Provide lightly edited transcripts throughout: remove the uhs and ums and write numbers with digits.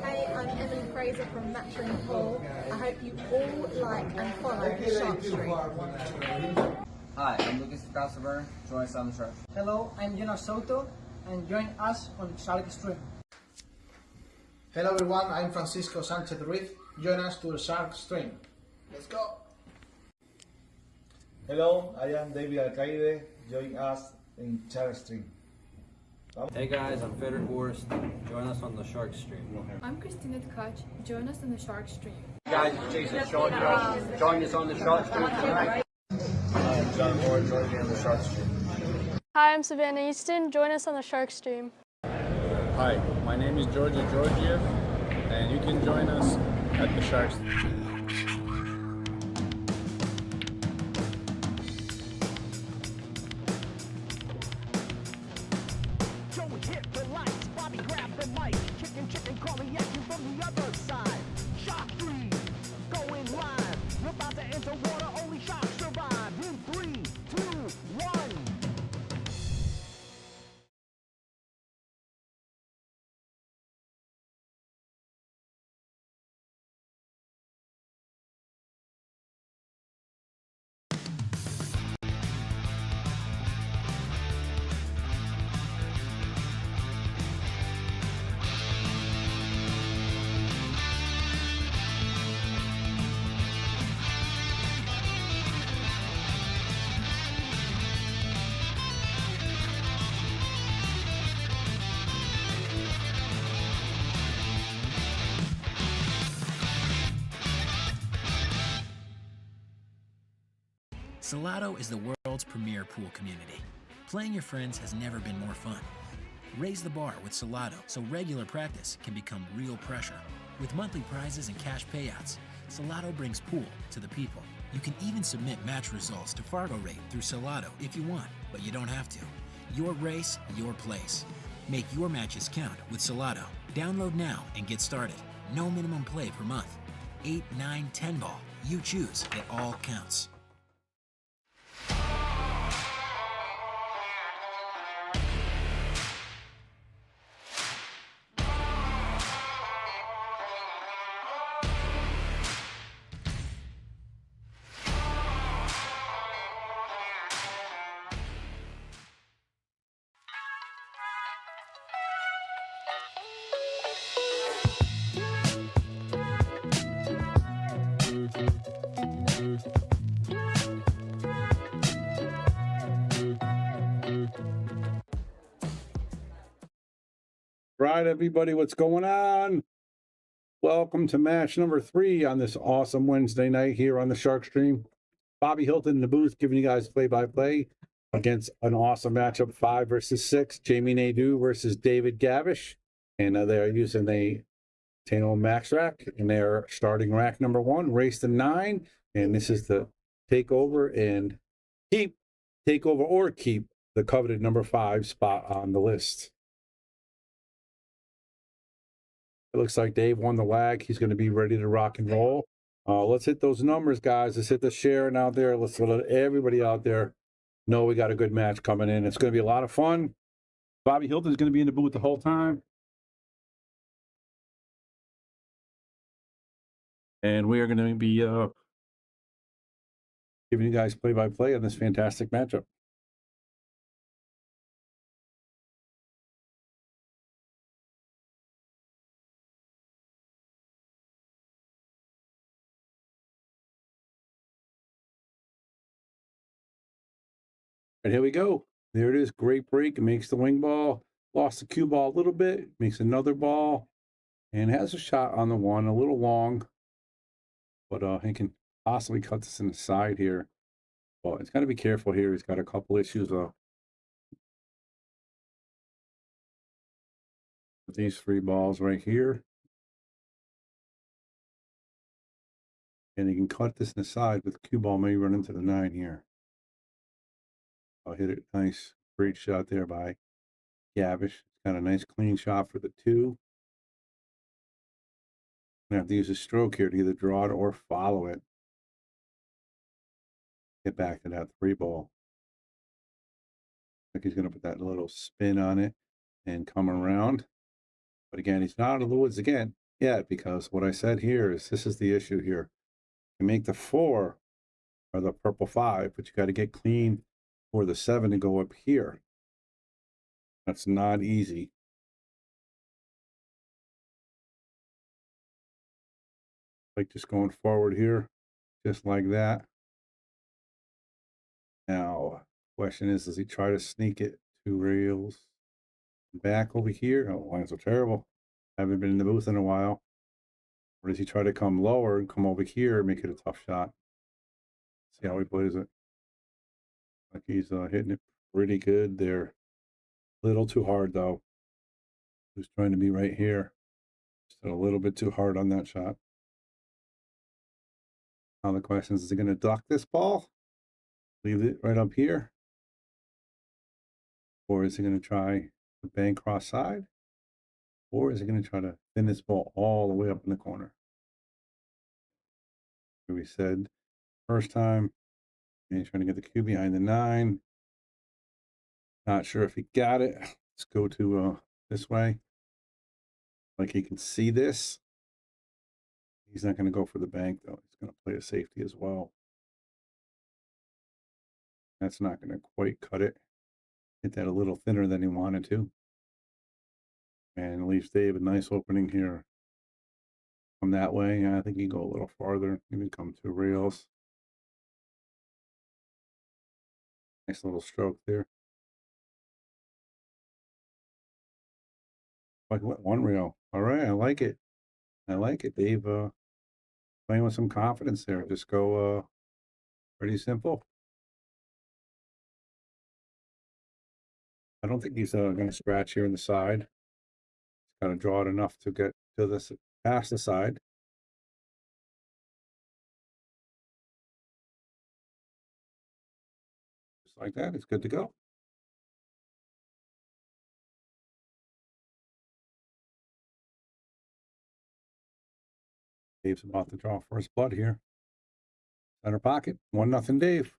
Hey, I'm Emily Fraser from Matching Paul. I hope you all like and follow Shark Street. Hi, I'm Lucas Christopher. Join us on the Shark. Hello, I'm Jonas Soto, and join us on Shark Stream. Hello everyone, I'm Francisco Sanchez Ruiz. Join us to the Shark Stream. Let's go! Hello, I am David Alcaide. Join us in Shark Stream. Hey guys, I'm Federer Horst. Join us on the Shark Stream. I'm Christina Tkach. Join us on the Shark Stream. Guys, it's Jason Short. Join us on the Shark Stream tonight. I'm John Moore. Join me on the Shark Stream. Hi, I'm Savannah Easton. Join us on the Shark Stream. Hi, my name is Georgia Georgiev, and you can join us at the Shark Stream. Salado is the world's premier pool community. Playing your friends has never been more fun. Raise the bar with Salado so regular practice can become real pressure. With monthly prizes and cash payouts, Salado brings pool to the people. You can even submit match results to Fargo Rate through Salado if you want, but you don't have to. Your race, your place. Make your matches count with Salado. Download now and get started. No minimum play per month. 8, 9, 10 ball. You choose. It all counts. Right, everybody, what's going on? Welcome to match number 3 on this awesome Wednesday night here on the Shark Stream. Bobby Hilton in the booth giving you guys play-by-play against an awesome matchup, 5 versus 6. Jamy Nadeau versus David Gavrish. And they're using a Taom Max rack, and they're starting rack number 1, race to 9. And this is the takeover and takeover or keep the coveted number 5 spot on the list. It looks like Dave won the lag. He's going to be ready to rock and roll. Let's hit those numbers, guys. Let's hit the sharing out there. Let's let everybody out there know we got a good match coming in. It's going to be a lot of fun. Bobby Hilton is going to be in the booth the whole time. And we are going to be giving you guys play-by-play on this fantastic matchup. And here we go. There it is. Great break. It makes the wing ball. Lost the cue ball a little bit. Makes another ball. And has a shot on the one. A little long. But he can possibly cut this in the side here. Well, he's got to be careful here. He's got a couple issues with these 3 balls right here. And he can cut this in the side with cue ball. Maybe run into the 9 here. I'll hit it nice. Great shot there by Gavrish. Got a nice clean shot for the 2. I have to use a stroke here to either draw it or follow it. Get back to that 3 ball. I think he's going to put that little spin on it and come around. But again, he's not out of the woods again yet, because what I said here is this is the issue here. You make the 4 or the purple 5, but you got to get clean for the 7 to go up here. That's not easy. Like just going forward here, just like that. Now, question is, does he try to sneak it 2 rails back over here? Oh, lines are terrible. Haven't been in the booth in a while. Or does he try to come lower and come over here and make it a tough shot? See how he plays it. Like he's hitting it pretty good there. A little too hard though. He's trying to be right here. Just a little bit too hard on that shot. Now the question is he going to duck this ball? Leave it right up here? Or is he going to try the bank cross side? Or is he going to try to thin this ball all the way up in the corner? We said first time, and he's trying to get the cue behind the 9. Not sure if he got it. Let's go to this way. Like he can see this. He's not going to go for the bank though. He's going to play a safety as well. That's not going to quite cut it. Hit that a little thinner than he wanted to. And leaves Dave a nice opening here. Come that way. I think he can go a little farther. Maybe come 2 rails. Nice little stroke there. Like what? 1 rail. All right, I like it. I like it, Dave. Playing with some confidence there. Just go pretty simple. I don't think he's going to scratch here on the side. He's got to draw it enough to get to this past the side. Just like that, it's good to go. Dave's about to draw first blood here. Center pocket, 1-0 Dave.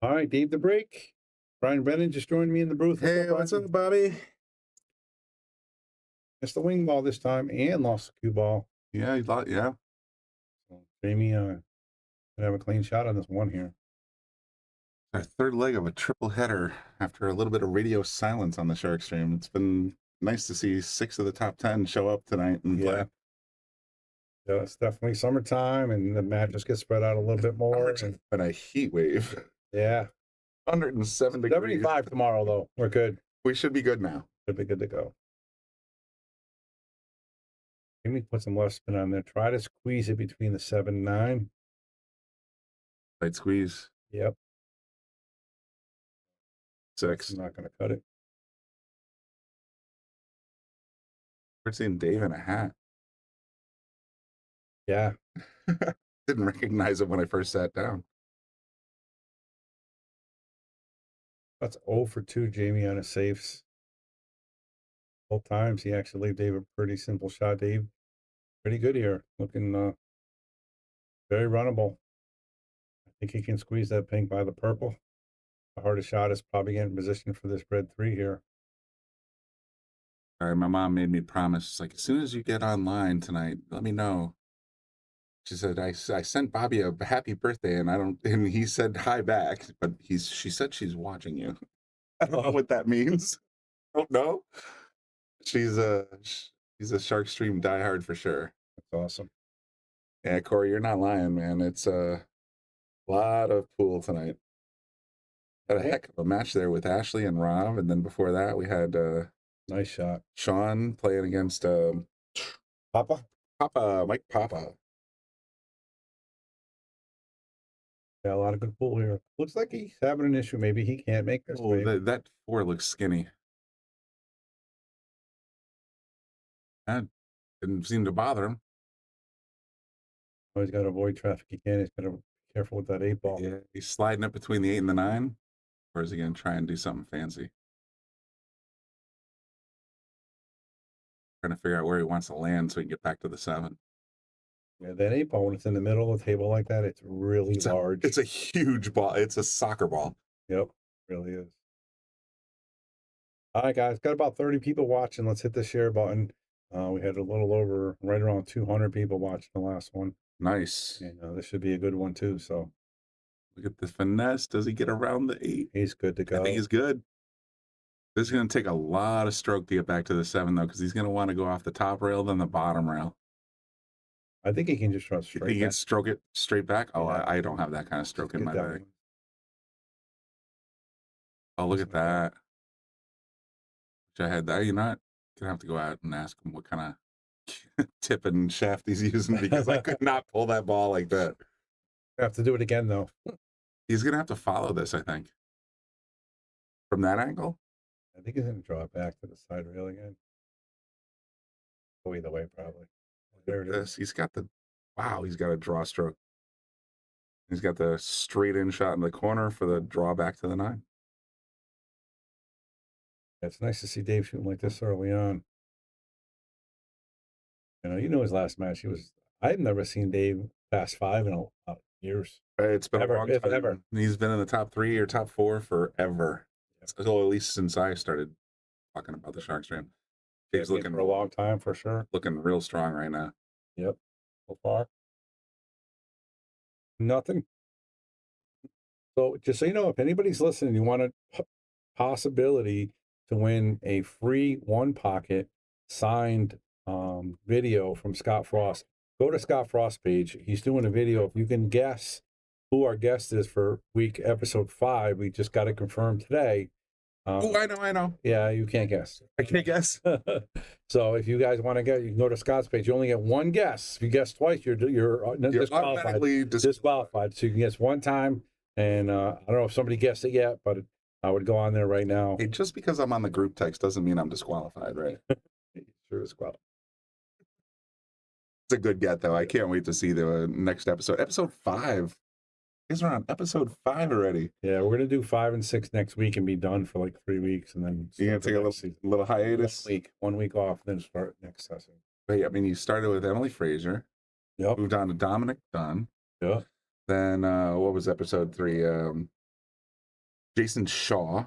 All right, Dave the break. Brian Brennan just joined me in the booth. Hey, what's up, Bobby? Missed the wing ball this time and lost the cue ball. Yeah, you thought, yeah. So Jamie gonna have a clean shot on this one here. Our 3rd leg of a triple header after a little bit of radio silence on the Shark Stream. It's been nice to see 6 of the top 10 show up tonight and play. Yeah, it's definitely summertime, and the matches get spread out a little bit more. And a heat wave. Yeah. 107 degrees. 75 tomorrow, though. We're good. We should be good now. Should be good to go. Jamie put some left spin on there. Try to squeeze it between the 7 and 9. Tight squeeze. Yep. 6. I'm not going to cut it. We're seeing Dave in a hat. Yeah. Didn't recognize it when I first sat down. That's 0 for 2, Jamie, on his safes. Both times he actually gave Dave a pretty simple shot. Dave, pretty good here. Looking very runnable. I think he can squeeze that pink by the purple. The hardest shot is probably getting in position for this red 3 here. All right, my mom made me promise, like, as soon as you get online tonight, let me know. She said, I sent Bobby a happy birthday, and he said hi back, but she said she's watching you. I don't know what that means. I don't know. She's a Shark Stream diehard for sure. That's awesome. Yeah, Corey, you're not lying, man. It's a lot of pool tonight. Had a heck of a match there with Ashley and Rob, and then before that we had nice shot. Sean playing against Mike Papa. Yeah, a lot of good pool here. Looks like he's having an issue. Maybe he can't make this. Oh, that 4 looks skinny. And didn't seem to bother him. Always got to avoid traffic. You can. He's got to be careful with that 8 ball. Yeah, he's sliding up between the 8 and the 9. Or is he going to try and do something fancy? Trying to figure out where he wants to land so he can get back to the 7. Yeah, that 8 ball, when it's in the middle of the table like that, it's really large. It's a huge ball. It's a soccer ball. Yep, really is. All right, guys, got about 30 people watching. Let's hit the share button. We had a little over, right around 200 people watching the last one. Nice. And this should be a good one, too. So look at the finesse. Does he get around the 8? He's good to go. I think he's good. This is going to take a lot of stroke to get back to the 7, though, because he's going to want to go off the top rail, then the bottom rail. I think he can just run straight. He can stroke it straight back. Oh, Yeah. I don't have that kind of stroke in my that bag. one. Oh, look at that. Wish I had that. You're not gonna have to go out and ask him what kind of tip and shaft he's using, because I could not pull that ball like that. I have to do it again, though. He's gonna have to follow this, I think. From that angle? I think he's going to draw it back to the side rail again. Go either way, probably. There it is. He's got the, wow, he's got a draw stroke. He's got the straight in shot in the corner for the draw back to the 9. It's nice to see Dave shooting like this early on. You know his last match. I've never seen Dave pass 5 in years. It's been Ever, a long if time. ever. He's been in the top 3 or top 4 forever. So at least since I started talking about the Shark Stream. Dave's looking for a long time, for sure. Looking real strong right now. Yep. So far, nothing. So just so you know, if anybody's listening, you want a possibility to win a free 1-pocket signed video from Scott Frost, go to Scott Frost's page. He's doing a video. If you can guess who our guest is for episode 5, we just got it confirmed today. Oh, I know. Yeah, you can't guess. I can't guess. So if you guys want to get, you can go to Scott's page. You only get one guess. If you guess twice, you're disqualified. Automatically disqualified. So you can guess one time. And I don't know if somebody guessed it yet, but I would go on there right now. Hey, just because I'm on the group text doesn't mean I'm disqualified, right? Sure, disqualified. It's a good get, though. I can't wait to see the next episode. Episode 5. You guys are on episode 5 already. Yeah, we're gonna do 5 and 6 next week and be done for like 3 weeks, and then you're gonna take a little hiatus. 1 week off, then start next session. But I mean, you started with Emily Fraser. Yep. Moved on to Dominic Dunn. Yeah. Then what was episode 3? Jason Shaw.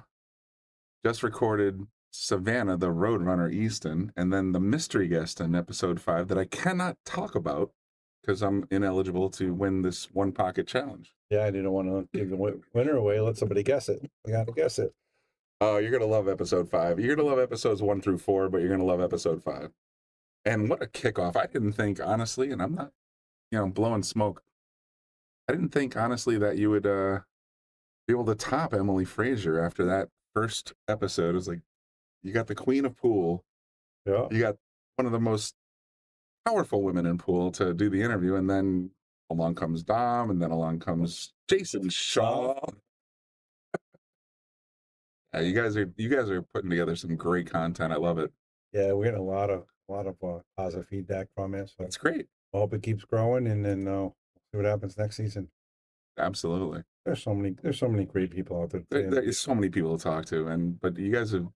Just recorded Savannah, the Roadrunner Easton, and then the mystery guest in episode 5 that I cannot talk about because I'm ineligible to win this 1-pocket challenge. Yeah, I didn't want to give the winner away. Let somebody guess it. I got to guess it. Oh, you're gonna love episode 5. You're gonna love episodes 1 through 4, but you're gonna love episode 5. And what a kickoff! I didn't think, honestly, and I'm not, blowing smoke. I didn't think, honestly, that you would be able to top Emily Fraser after that first episode. It was like, you got the queen of pool. Yeah. You got one of the most powerful women in pool to do the interview, and then along comes Dom, and then along comes Jason Shaw. Yeah, you guys are putting together some great content. I love it. Yeah, we're getting a lot of positive feedback from it. So that's great. I hope it keeps growing, and then see what happens next season. Absolutely. There's so many great people out there. There's so many people to talk to, but you guys have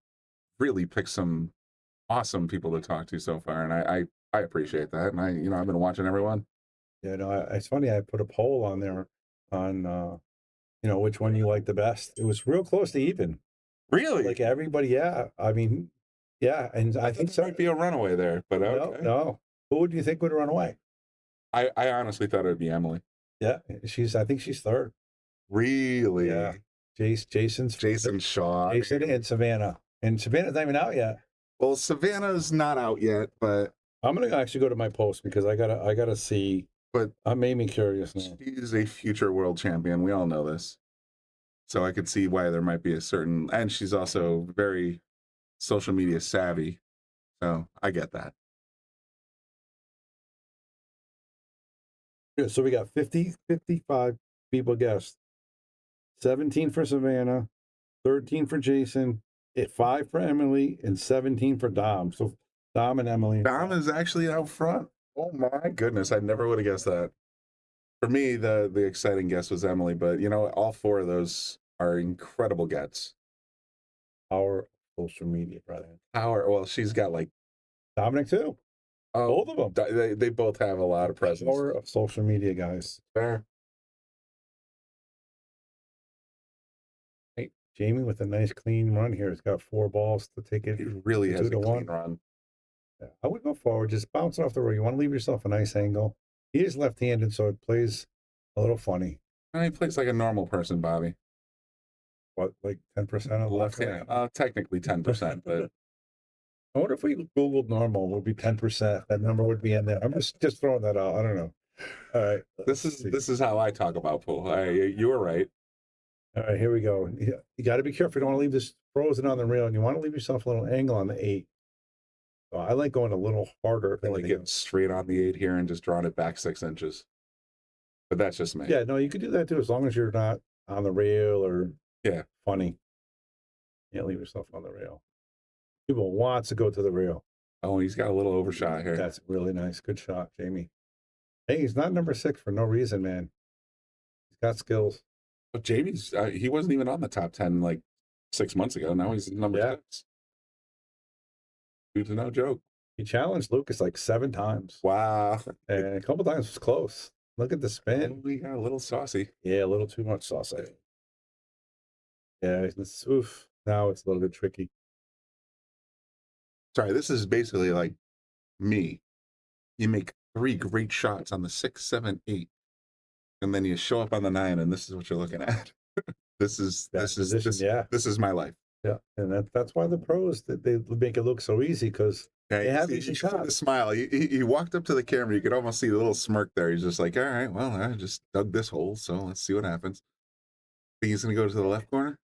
really picked some awesome people to talk to so far, and I appreciate that. And I've been watching everyone. Yeah, no, it's funny. I put a poll on there on which one you like the best. It was real close to even. Really? Like everybody, yeah. I mean, yeah, and I think there might be a runaway there, but okay. No. Who would you think would run away? I honestly thought it would be Emily. Yeah, I think she's third. Really? Yeah. Jason Shaw. Jason and Savannah. And Savannah's not even out yet. Well, Savannah's not out yet, but I'm gonna actually go to my post because I gotta see. But it made me curious now. She's a future world champion. We all know this. So I could see why there might be a certain, and she's also very social media savvy. So I get that. Yeah, so we got 55 people guessed. 17 for Savannah, 13 for Jason, 5 for Emily, and 17 for Dom. So Dom and Emily. Dom is actually out front. Oh my goodness, I never would have guessed that. For me, the exciting guess was Emily, but you know, all four of those are incredible gets. Power of social media, brother. Power. Well, she's got like Dominic too. Both of them. They both have a lot of presence. Power of social media, guys. Fair. Hey, Jamie with a nice clean run here. He's got 4 balls to take it. He really has a 2 to clean 1 run. Yeah, I would go forward, just bounce it off the road. You want to leave yourself a nice angle. He is left-handed, so it plays a little funny. And he plays like a normal person, Bobby. What, like 10% of Left hand? Technically 10%, but I wonder if we Googled normal, it would be 10%. That number would be in there. I'm just throwing that out. I don't know. All right. this is how I talk about pool. You were right. All right, here we go. You got to be careful. You don't want to leave this frozen on the rail, and you want to leave yourself a little angle on the 8. So I like going a little harder. I like getting straight on the 8 here and just drawing it back 6 inches. But that's just me. Yeah, no, you could do that too, as long as you're not on the rail or funny. You can't leave yourself on the rail. People want to go to the rail. Oh, he's got a little overshot here. That's really nice. Good shot, Jamie. Hey, he's not number 6 for no reason, man. He's got skills. But Jamie's, he wasn't even on the top 10 like 6 months ago. Now he's number 6. Dude's no joke. He challenged Lucas like 7 times. Wow. And a couple times was close. Look at the spin. We got a little saucy. Yeah, a little too much saucy. Yeah, oof. Now it's a little bit tricky. Sorry, this is basically like me. You make 3 great shots on the 6, 7, 8, and then you show up on the 9, and this is what you're looking at. This is my life. Yeah, and that's why the pros they make it look so easy, because they have easy shots. The smile. He walked up to the camera. You could almost see the little smirk there. He's just like, all right, well, I just dug this hole, so let's see what happens. Think he's going to go to the left corner?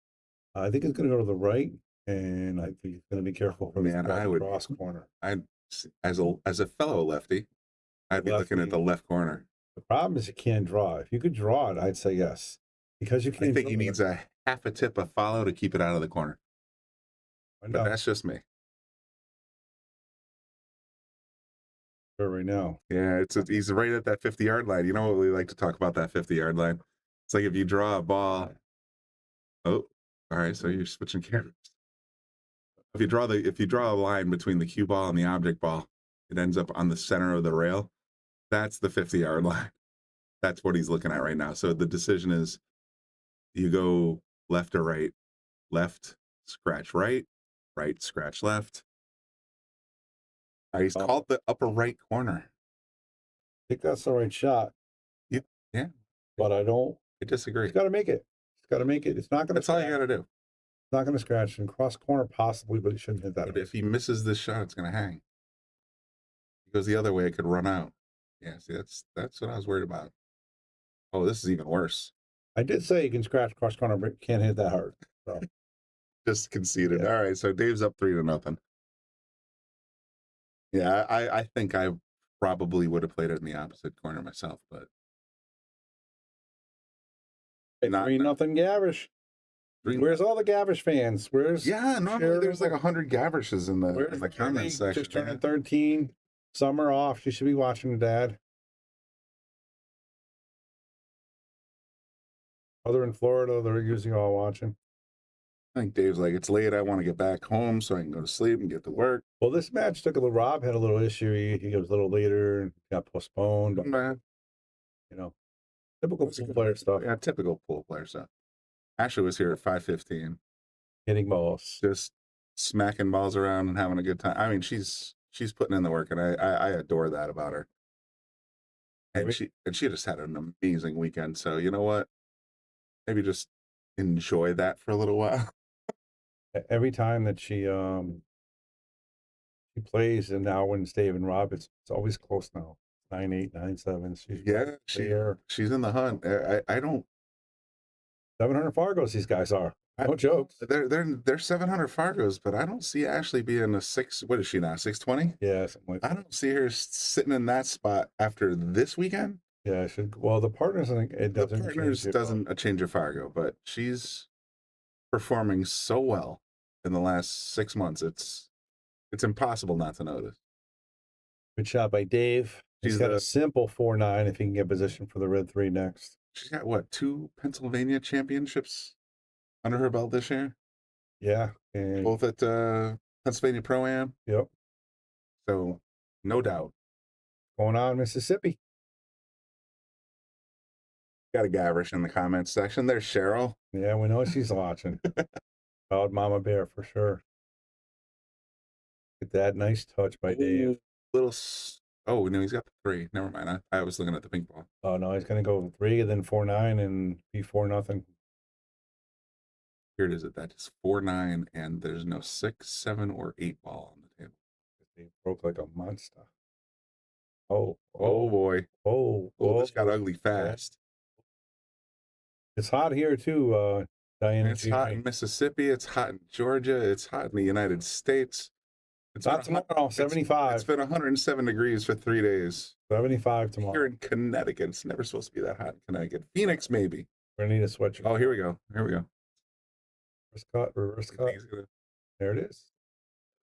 I think he's going to go to the right, and I think he's going to be careful for the cross corner. As a fellow lefty, I'd be looking at the left corner. The problem is you can't draw. If you could draw it, I'd say yes, because you can't. I think he needs a half a tip of follow to keep it out of the corner. But that's just me. Right now. Yeah, he's right at that 50-yard line. You know what we like to talk about, that 50-yard line? It's like if you draw a ball. Oh, all right. So you're switching cameras. If you draw a line between the cue ball and the object ball, it ends up on the center of the rail. That's the 50-yard line. That's what he's looking at right now. So the decision is, you go left or right. Left, scratch right. Right, scratch left. He's called the upper right corner. I think that's the right shot. Yeah. But I disagree. He's got to make it. He's got to make it. It's not going to. That's all you got to do. It's not going to scratch. And cross corner possibly, but he shouldn't hit that. But if he misses this shot, it's going to hang. If he goes the other way, it could run out. Yeah, see, that's what I was worried about. Oh, this is even worse. I did say you can scratch cross corner, but can't hit that hard. So. Just conceded. Yeah. All right, so Dave's up 3-0. Yeah, I think I probably would have played it in the opposite corner myself, but 3-0 Gavrish. Where's all the Gavrish fans? Normally there's like 100 Gavrishes in the comment section. Just turning 13. Summer off. She should be watching Dad. Other in Florida, they're usually all watching. I think Dave's like, it's late. I want to get back home so I can go to sleep and get to work. Well, this match took a little. Rob had a little issue. He was a little later and got postponed. But, typical pool player stuff. Yeah, typical pool player stuff. Ashley was here at 5:15, hitting balls, just smacking balls around and having a good time. I mean, she's putting in the work, and I adore that about her. And she just had an amazing weekend. So you know what? Maybe just enjoy that for a little while. Every time that she plays, and now when it's Dave and Rob, it's always close now. 9-8, 9-7. She's in the hunt. I don't. 700 Fargos, these guys are. No jokes. They're 700 Fargos, but I don't see Ashley being a 6. What is she now? 620? Yeah, something like that. I don't see her sitting in that spot after this weekend. Yeah, well, the partners, I think it doesn't. The partners doesn't change a Fargo, but she's performing so well in the last 6 months. It's It's impossible not to notice. Good shot by Dave. He's got a simple 4-9 if he can get position for the red 3 next. She's got, what, 2 Pennsylvania championships under her belt this year? Yeah. And both at Pennsylvania Pro-Am. Yep. So, no doubt. Going on, Mississippi. Got a Gavrish in the comments section. There's Cheryl. Yeah, we know she's watching. Proud Mama Bear for sure. Get that nice touch by Dave. Oh, no, he's got the 3. Never mind. I was looking at the pink ball. Oh, no, he's going to go 3 and then 4-9 and be 4-0. Here it is. That is 4-9, and there's no 6, 7, or 8 ball on the table. He broke like a monster. Oh boy. Oh, this got ugly fast. It's hot here too, Diane. It's hot in Mississippi. It's hot in Georgia. It's hot in the United States. It's not tomorrow, 75. It's been 107 degrees for 3 days. 75 tomorrow. Here in Connecticut. It's never supposed to be that hot in Connecticut. Phoenix, maybe. We're going to need a sweatshirt. Oh, here we go. Here we go. Reverse cut. There it is.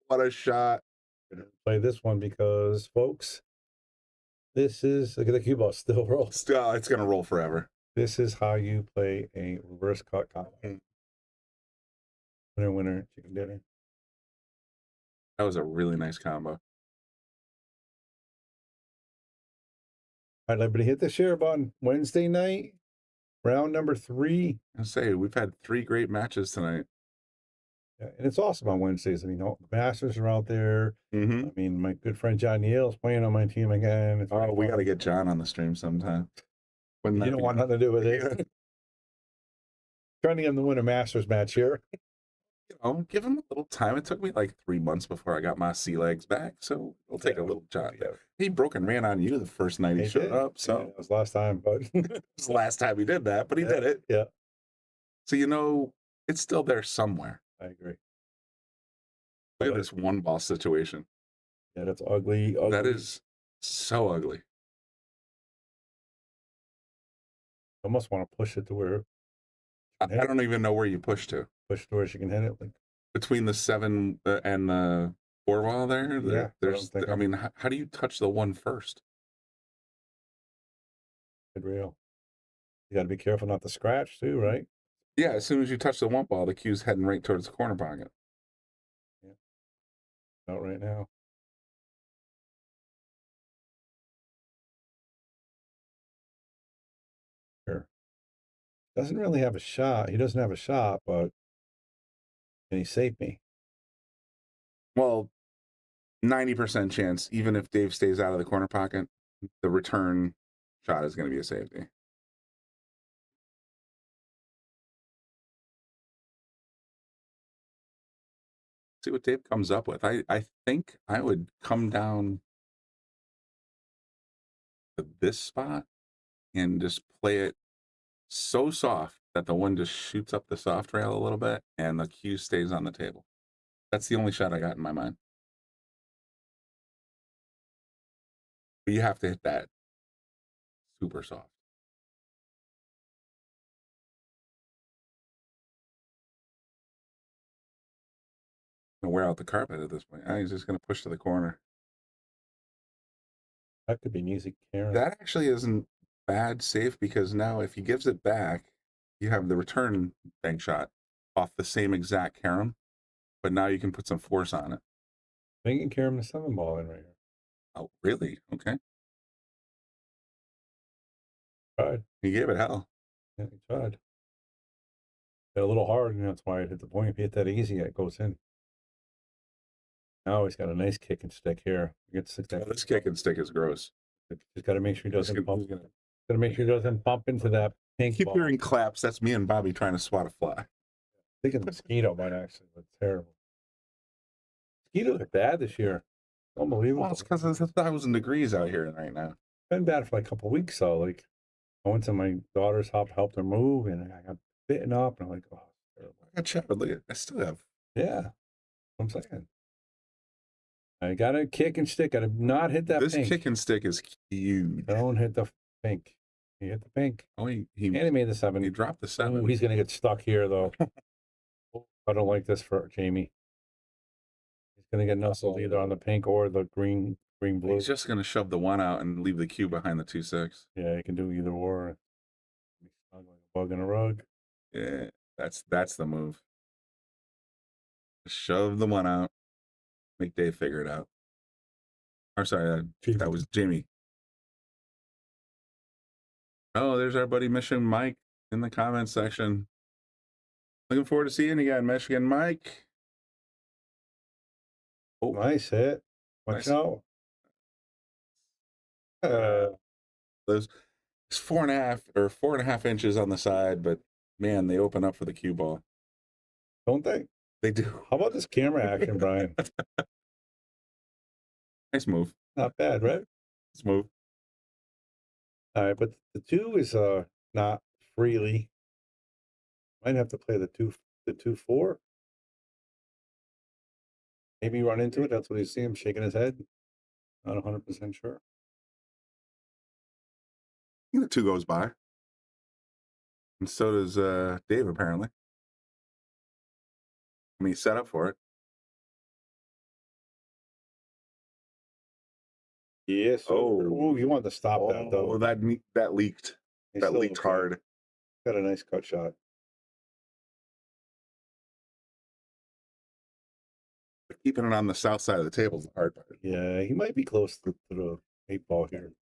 What a shot. Gonna play this one because, folks, this is, look at the cue ball still rolls. Still, it's going to roll forever. This is how you play a reverse cut combo. Winner, winner, chicken dinner. That was a really nice combo. All right, everybody hit the share button. Wednesday night, round number 3. I say, we've had 3 great matches tonight. Yeah, and it's awesome on Wednesdays. I mean, all the Masters are out there. Mm-hmm. I mean, my good friend John Yale's playing on my team again. It's we got to get John on the stream sometime. You don't want nothing to do with it. Trying to get him to win a Masters match here. You know, give him a little time. It took me like 3 months before I got my sea legs back, so it'll take a little John. Yeah. He broke and ran on you the first night he showed up. So it was last time, but it was the last time he did that, but he did it. Yeah. So you know, it's still there somewhere. I agree. Look at this 1 ball situation. Yeah, that's ugly. That is so ugly. I almost want to push it to where I don't even know where you push to. Push to where she can hit it. Like between the 7 and the 4 ball there. Yeah. There's. I mean, how do you touch the 1 first? Good real. You got to be careful not to scratch too, right? Yeah. As soon as you touch the 1 ball, the cue's heading right towards the corner pocket. Yeah. Not right now. Sure. Doesn't really have a shot. He doesn't have a shot, but can he save me? Well, 90% chance, even if Dave stays out of the corner pocket, the return shot is going to be a safety. See what Dave comes up with. I think I would come down to this spot and just play it so soft that the 1 just shoots up the soft rail a little bit and the cue stays on the table. That's the only shot I got in my mind. But you have to hit that super soft. Gonna wear out the carpet at this point. He's just gonna push to the corner. That could be an easy carry. That actually isn't bad safe because now if he gives it back, you have the return bank shot off the same exact carom, but now you can put some force on it. I think you can carry him the 7 ball in right here. Oh, really? Okay. Tried. He gave it hell. Yeah, he tried. Hit a little hard, and that's why it hit the point. If you hit that easy, it goes in. Now he's got a nice kick and stick here. You get to stick that. This kick and stick is gross. Just got to make sure he doesn't bump. Got to make sure he doesn't bump into that pink Keep ball. hearing claps. That's me and Bobby trying to swat a fly. I think the mosquito might actually, but it's terrible. Mosquitoes are bad this year. Unbelievable. Well, it's because it's 1,000 degrees out here right now. Been bad for like a couple of weeks though. Like I went to my daughter's house, helped her move, and I got bitten up, and I'm like, oh, it's terrible. I got shot. Look at, I still have. Yeah, I'm saying. I got to kick and stick. Got to not hit that This pink. kick and stick is huge. Don't hit the pink. He hit the pink. Oh, he And he made the 7. He dropped the 7. Ooh, he's going to get stuck here, though. I don't like this for Jamie. gonna get nuzzled either on the pink or the green blue. He's just gonna shove the 1 out and leave the cue behind the 2-6. Yeah, you can do either or. Like a bug in a rug. Yeah, that's the move. Shove the 1 out. Make Dave figure it out. Or sorry, that was Jamie. Oh, there's our buddy Michigan Mike in the comments section. Looking forward to seeing you again, Michigan Mike. Oh, nice hit. Watch Nice. out. Those it's 4.5 or 4.5 inches on the side, but man, they open up for the cue ball. Don't they? They do. How about this camera action, Brian? Nice move. Not bad, right? Nice move. All right, but the 2 is not freely. Might have to play the 2-4. Maybe run into it. That's what you see him shaking his head. Not 100% sure. I think the 2 goes by. And so does Dave, apparently. I mean, he's set up for it. Yes. Oh, you want to stop that, though. Oh, that leaked. It's That still leaked okay. hard. Got a nice cut shot. But keeping it on the south side of the table is the hard part. Yeah, he might be close to the 8 ball here.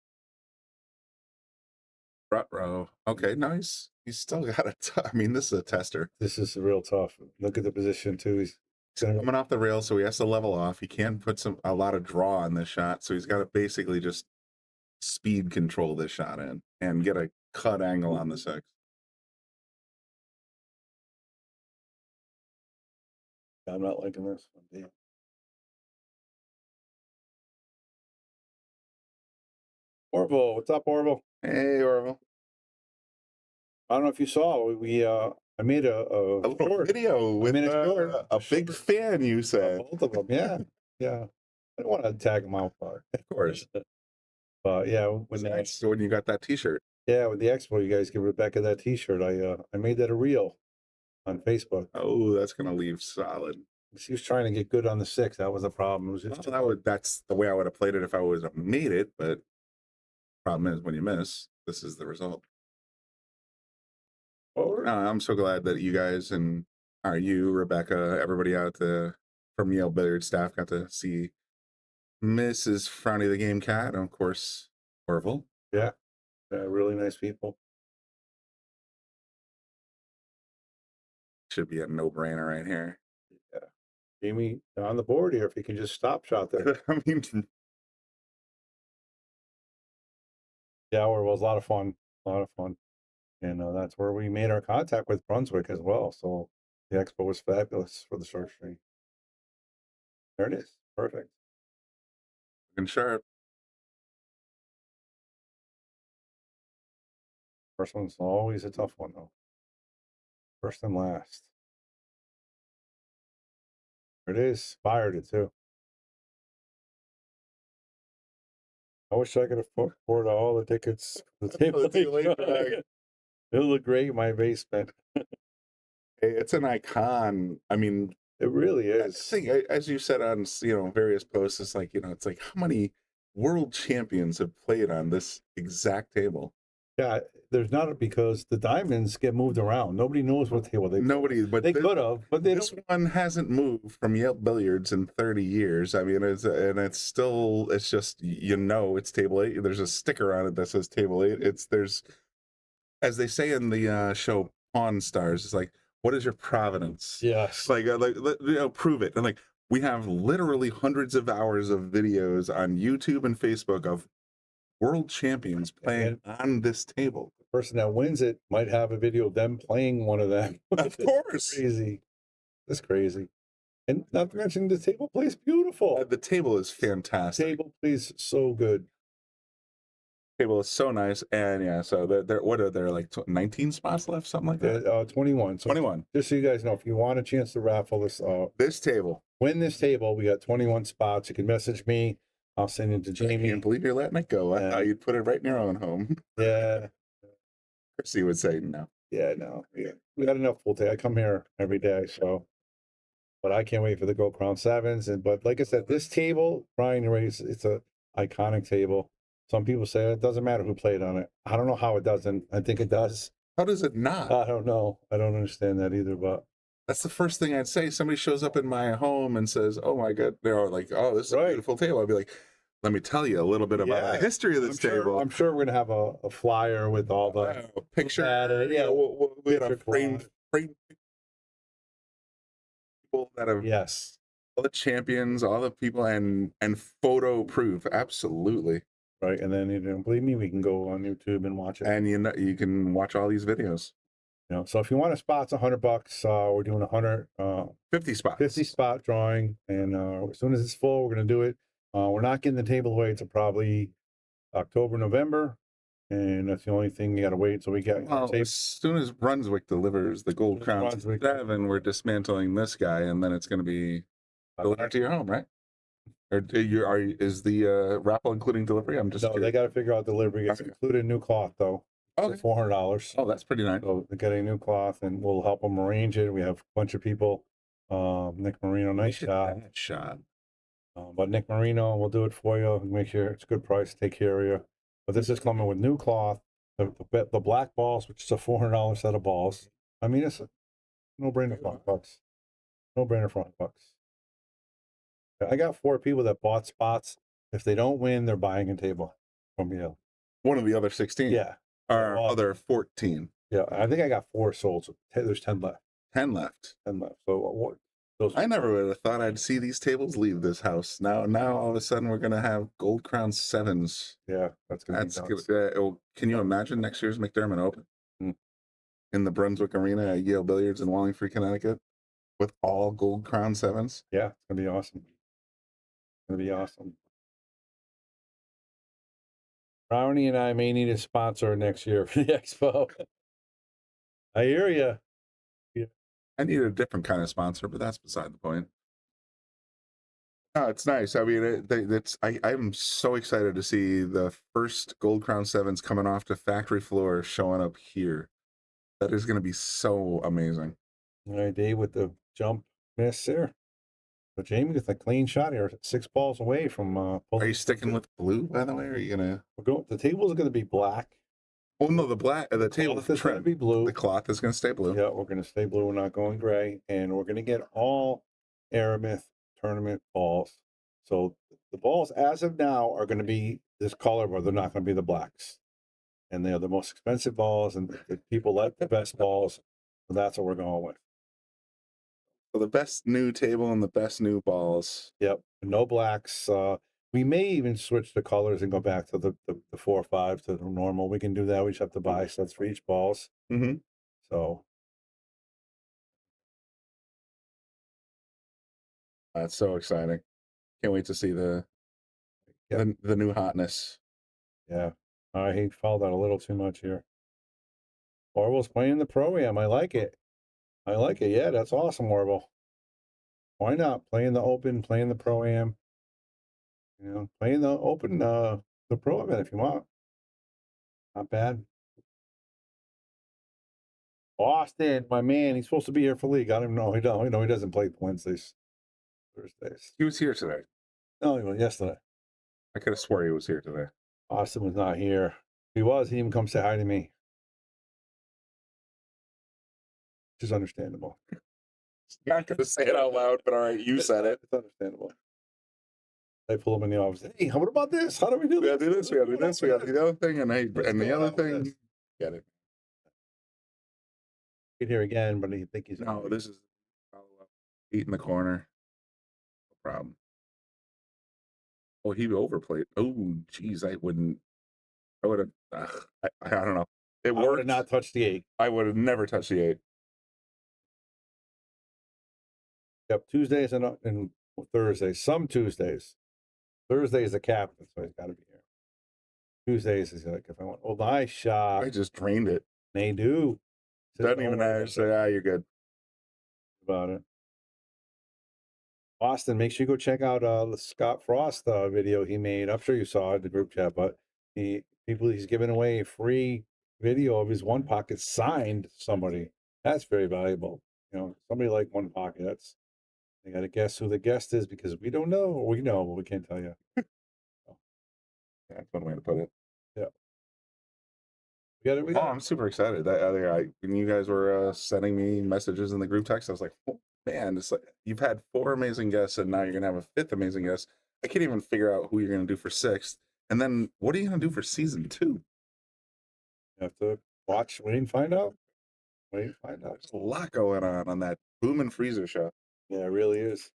Front row. Okay, nice. He's still got I mean, this is a tester. This is real tough. Look at the position, too. He's coming off the rail, so he has to level off. He can't put a lot of draw on this shot, so he's got to basically just speed control this shot in and get a cut angle on the 6. I'm not liking this one, damn. Orville, what's up, Orville? Hey, Orville. I don't know if you saw. I made a little short. video with a big fan. You said both of them, yeah, yeah. I don't want to tag them out, but of course. But yeah, So when you got that T-shirt, yeah, with the expo, you guys give Rebecca that T-shirt. I made that a reel on Facebook. Oh, that's gonna leave solid. She was trying to get good on the 6. That was a problem. It was just That's the way I would have played it if I was made it. But problem is, when you miss, this is the result. Oh, I'm so glad that you guys and you, Rebecca, everybody out from Yale Billiard staff got to see Mrs. Frowny the Game Cat, and of course Orville. Yeah, really nice people. Should be a no-brainer right here. Yeah, Jamie on the board here. If you can just stop shot there. I mean, yeah, it was a lot of fun. A lot of fun. And that's where we made our contact with Brunswick as well. So the expo was fabulous for the Shark Stream. There it is. Perfect. Looking sharp. First one's always a tough one, though. First and last. There it is. Fired it, too. I wish I could afford all the tickets for the table. It'll look great in my basement. Hey, it's an icon. I mean, it really is. As you said on various posts, it's like it's like how many world champions have played on this exact table. Yeah, there's not because the diamonds get moved around. Nobody knows what table they. But they could have, but this one hasn't moved from Yale Billiards in 30 years. I mean, it's just it's table 8. There's a sticker on it that says table 8. There's, as they say in the show Pawn Stars, it's like, what is your provenance? Yes, like prove it. And like we have literally hundreds of hours of videos on YouTube and Facebook of world champions playing on this table. The person that wins it might have a video of them playing one of them. Of course. Crazy. That's crazy. And not to mention the table plays beautiful. The table is fantastic. Table plays so good. Table is so nice. And yeah, so what are there, like 19 spots left? Something like that? 21. So 21. Just so you guys know, if you want a chance to raffle this table, win this table, we got 21 spots. You can message me. I'll send it to Jamie. I can't believe you're letting it go. I thought you'd put it right in your own home. Yeah. Chrissy would say no. Yeah, no. Yeah. We got enough full day. I come here every day, so. But I can't wait for the Gold Crown 7s. And but like I said, this table, Brian Race, it's a iconic table. Some people say it doesn't matter who played on it. I don't know how it doesn't. I think it does. How does it not? I don't know. I don't understand that either, but that's the first thing I'd say. Somebody shows up in my home and says, "Oh my God," they're like, "Oh, this is a beautiful table." I'd be like, "Let me tell you a little bit about the history of this table." I'm sure we're gonna have a flyer with all the picture. Yeah, we'll get a frame people that have all the champions, all the people, and photo proof. Absolutely. Right, and then believe me, we can go on YouTube and watch it. And you can watch all these videos. So if you want a spot, it's $100. We're doing 50 spots, 50 spot drawing, and as soon as it's full, we're gonna do it. We're not getting the table away until probably October, November, and that's the only thing we got to wait. So we get as soon as Brunswick delivers the Gold Crown 7, we're dismantling this guy, and then it's going to be delivered to your home, right? Or is the raffle including delivery? I'm just no. curious. They got to figure out delivery. It's included new cloth though. Okay. $400. Oh, that's pretty nice. So they're getting new cloth, and we'll help them arrange it. We have a bunch of people. Nick Marino, nice shot. But Nick Marino will do it for you. Make sure it's a good price. Take care of you. But this is coming with new cloth. The black balls, which is a $400 set of balls. I mean, it's a no-brainer for $100. No-brainer for $100. I got 4 people that bought spots. If they don't win, they're buying a table from me. One of the other 16. Yeah. Our other 14. Yeah, I think I got 4 sold. So there's 10 left. 10 left. 10 left. So I never would have thought I'd see these tables leave this house. Now all of a sudden we're gonna have Gold Crown 7s. Yeah, that's gonna be good. Can you imagine next year's McDermott Open in the Brunswick Arena at Yale Billiards in Wallingford, Connecticut, with all Gold Crown 7s? Yeah, it's gonna be awesome. It's gonna be awesome. Brownie and I may need a sponsor next year for the expo. I hear you. I need a different kind of sponsor, but that's beside the point. No, it's nice. I mean, I'm so excited to see the first Gold Crown 7s coming off the factory floor showing up here. That is going to be so amazing. All right, Dave with the jump miss there. But Jamie with a clean shot here, 6 balls away from. Are you sticking with blue, by the way? Or are you gonna? The table is going to be black. Oh no, the table is going to be blue. The cloth is going to stay blue. Yeah, we're going to stay blue. We're not going gray, and we're going to get all Aramith tournament balls. So the balls, as of now, are going to be this color, but they're not going to be the blacks. And they are the most expensive balls, and the people like the best balls. So that's what we're going with. So the best new table and the best new balls. Yep, no blacks. We may even switch the colors and go back to the 4 or 5 to the normal. We can do that. We just have to buy sets for each balls. Mm-hmm. So that's so exciting. Can't wait to see the new hotness. Yeah, he fouled out a little too much here. Orville's playing the Pro-Am. I like it. Yeah, that's awesome, Orville. Why not? Playing the Open, playing the Pro-Am. Playing the Open, the Pro event if you want. Not bad. Austin, my man, he's supposed to be here for league. I don't know. He doesn't play Wednesdays, Thursdays. He was here today. No, he was yesterday. I could have swore he was here today. Austin was not here. If he was, he didn't even come say hi to me. Which is understandable. Not going to say it out loud, but all right, you said it. It's understandable. I pull him in the office. Hey, what about this? How do we do this? We got to do this. We got to do this. We got to do the other thing, and the other thing. Get it. Get here again, but I think he's no. This is follow up. 8 in the corner. No problem. Oh, he overplayed. Oh, geez, I would have. I don't know. It worked. I would have not touched the 8. I would have never touched the 8. Yep, Tuesdays and Thursdays. Some Tuesdays. Thursday is the captain, so he's got to be here. Tuesdays is like, if I want, nice shot. I just drained it. They do. Doesn't even matter. Say, you're good. About it. Austin, make sure you go check out the Scott Frost video he made. I'm sure you saw it in the group chat, but he's giving away a free video of his One Pocket signed to somebody. That's very valuable. Somebody like One Pocket. You got to guess who the guest is because we don't know, or we know, but we can't tell you. That's one way to put it. Yeah. We got I'm super excited. When you guys were sending me messages in the group text, I was like, oh, man, it's like you've had 4 amazing guests, and now you're gonna have a 5th amazing guest. I can't even figure out who you're gonna do for 6th, and then what are you gonna do for season 2? You have to watch, wait and find out. Wait and find out. There's a lot going on that Boom and Freezer show. Yeah, it really is.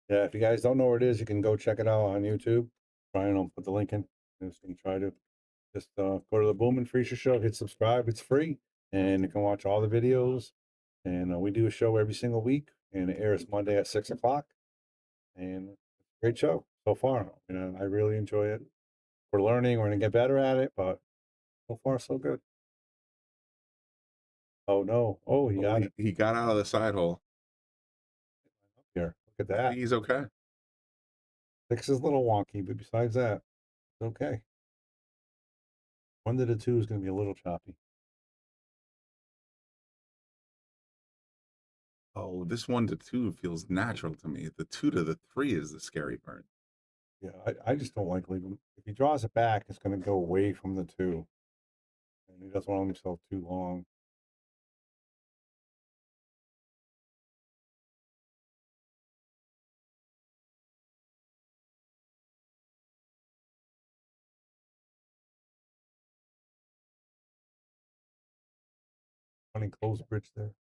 Yeah, if you guys don't know where it is, you can go check it out on YouTube. Brian will put the link in. You can try to just go to the Boom and Freezer show, hit subscribe. It's free, and you can watch all the videos. And we do a show every single week, and it airs Monday at 6 o'clock. And it's a great show so far. I really enjoy it. We're learning. We're going to get better at it, but so far, so good. Oh, no. Oh, he got it. He got out of the side hole. Here, look at that. He's okay. 6 is a little wonky, but besides that, it's okay. 1 to the 2 is going to be a little choppy. Oh, this 1 to 2 feels natural to me. The 2 to the 3 is the scary part. Yeah, I just don't like leaving. If he draws it back, it's going to go away from the 2. And he doesn't want himself too long. Running close bridge there.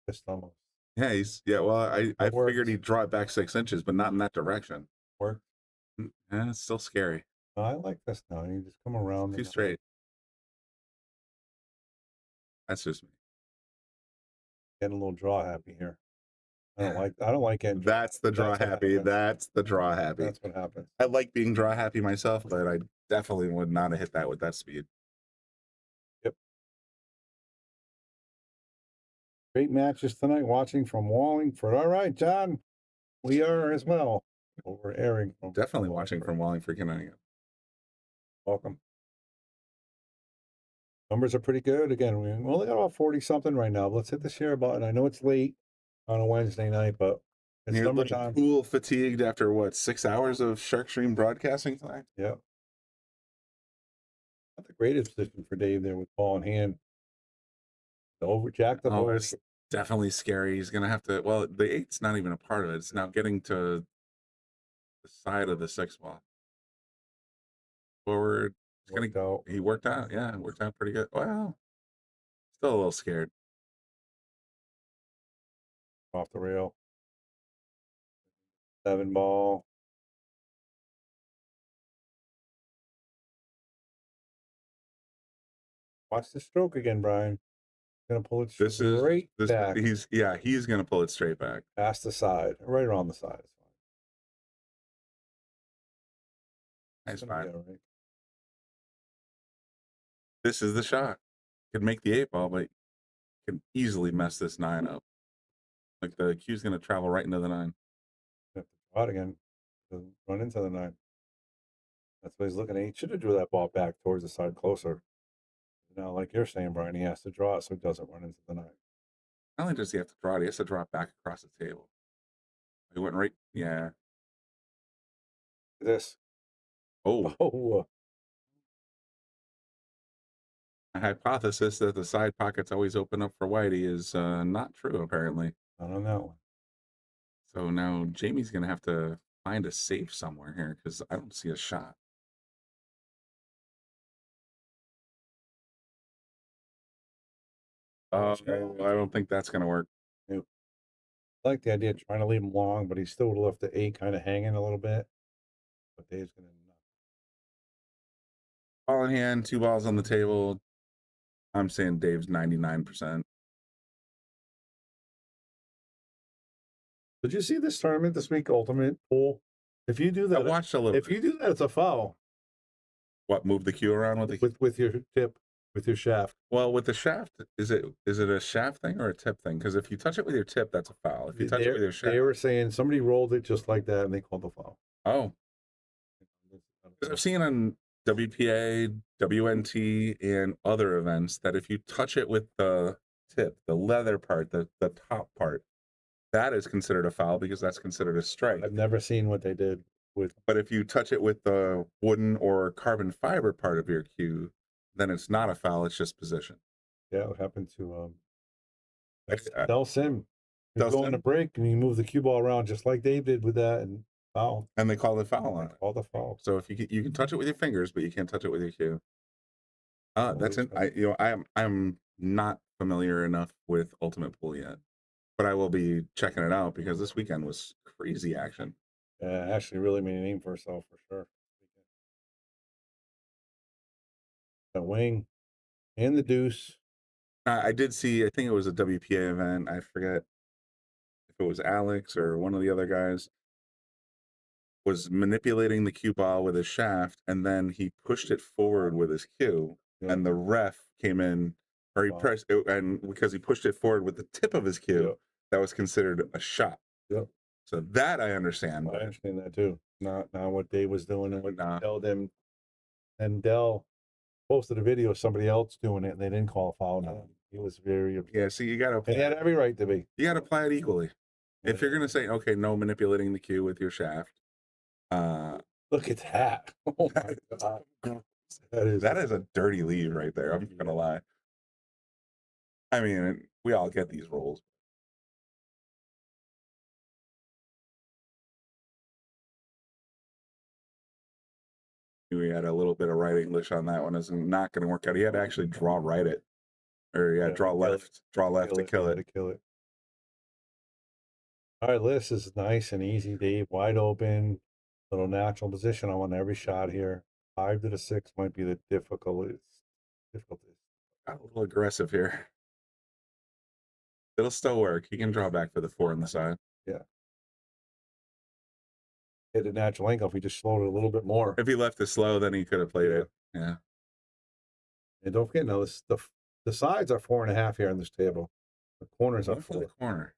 Just almost. Yeah, well, I figured he'd draw it back 6 inches, but not in that direction. Worked. Yeah, it's still scary. I like this now. You just come around. Too straight. That's just me. Getting a little draw happy here. I don't like getting. That's the draw happy. That's the draw happy. That's what happens. I like being draw happy myself, but I definitely would not have hit that with that speed. Yep. Great matches tonight. Watching from Wallingford. All right, John. We are as well. We're airing from Definitely watching from Wallingford, Connecticut. Welcome. Numbers are pretty good. Again, we only got about 40 something right now. Let's hit the share button. I know it's late on a Wednesday night, but it's You're number time. Cool, fatigued after what, 6 hours of Shark Stream broadcasting tonight? Yeah. Not the greatest position for Dave there with ball in hand. Jacked up over. It's definitely scary. He's gonna have to. Well, the 8's not even a part of it. It's now getting to the side of the 6 ball. Forward. He worked out. Yeah, it worked out pretty good. Well, still a little scared. Off the rail. 7 ball. Watch the stroke again, Brian. Gonna pull it straight back. He's gonna pull it straight back. Past the side. Right around the side. Nice fine. This is the shot. Could make the 8 ball, but can easily mess this 9 up. Like the cue's gonna travel right into the 9. Have to draw it again. Run into the 9. That's what he's looking at. He should have drew that ball back towards the side closer. Now, like you're saying, Brian, he has to draw it so it doesn't run into the 9. Not only does he have to draw it, he has to draw it back across the table. He went right, yeah. This. Oh. Oh. A hypothesis that the side pockets always open up for Whitey is not true, apparently. Not on that one. So now Jamie's going to have to find a safe somewhere here because I don't see a shot. I don't think that's going to work. I like the idea of trying to leave him long, but he still would have left the 8 kind of hanging a little bit. But Dave's going to. Ball in hand, 2 balls on the table. I'm saying Dave's 99%. Did you see this tournament this week, Ultimate Pool? If you do that, I watched a little. If you do that, it's a foul. What, move the cue around with the with your tip, with your shaft? Well, with the shaft, is it a shaft thing or a tip thing? Because if you touch it with your tip, that's a foul. If you touch it with your shaft, they were saying somebody rolled it just like that, and they called the foul. Oh, I've seen on WPA, WNT, and other events that if you touch it with the tip, the leather part, the top part, that is considered a foul because that's considered a strike. I've never seen what they did with. But if you touch it with the wooden or carbon fiber part of your cue, then it's not a foul. It's just position. Yeah, what happened to Del Sim? He's going to break and you move the cue ball around just like Dave did with that and foul. And they call the foul on it. All the foul. So if you can touch it with your fingers, but you can't touch it with your cue. That's it. I'm not familiar enough with Ultimate Pool yet, but I will be checking it out because this weekend was crazy action. Yeah, Ashley really made a name for herself for sure. The wing and the deuce. I did see, I think it was a WPA event. I forget if it was Alex or one of the other guys was manipulating the cue ball with his shaft, and then he pushed it forward with his cue, and the ref came in, or he pressed it, and because he pushed it forward with the tip of his cue, that was considered a shot. Yep. So that I understand. I understand that too. Not what Dave was doing and what Dell did. And Dell posted a video of somebody else doing it, and they didn't call a foul. No, he was very upset. Yeah, see, you got to. He had every right to be. You got to apply it equally. If you're gonna say, okay, no manipulating the cue with your shaft. Look at that! Oh my god, that is a dirty lead right there. I'm not gonna lie. I mean, we all get these rules. We had a little bit of right English on that one. It's not going to work out. He had to actually draw right it, or draw left to kill it. All right, this is nice and easy, Dave. Wide open, little natural position. I want every shot here. 5 to the 6 might be the difficulties. Got a little aggressive here. It'll still work. He can draw back for the 4 on the side. Yeah. Hit a natural angle if he just slowed it a little bit more. If he left it slow, then he could have played it. Yeah. And don't forget, now the sides are 4.5 here on this table. The corners are 4. The corner.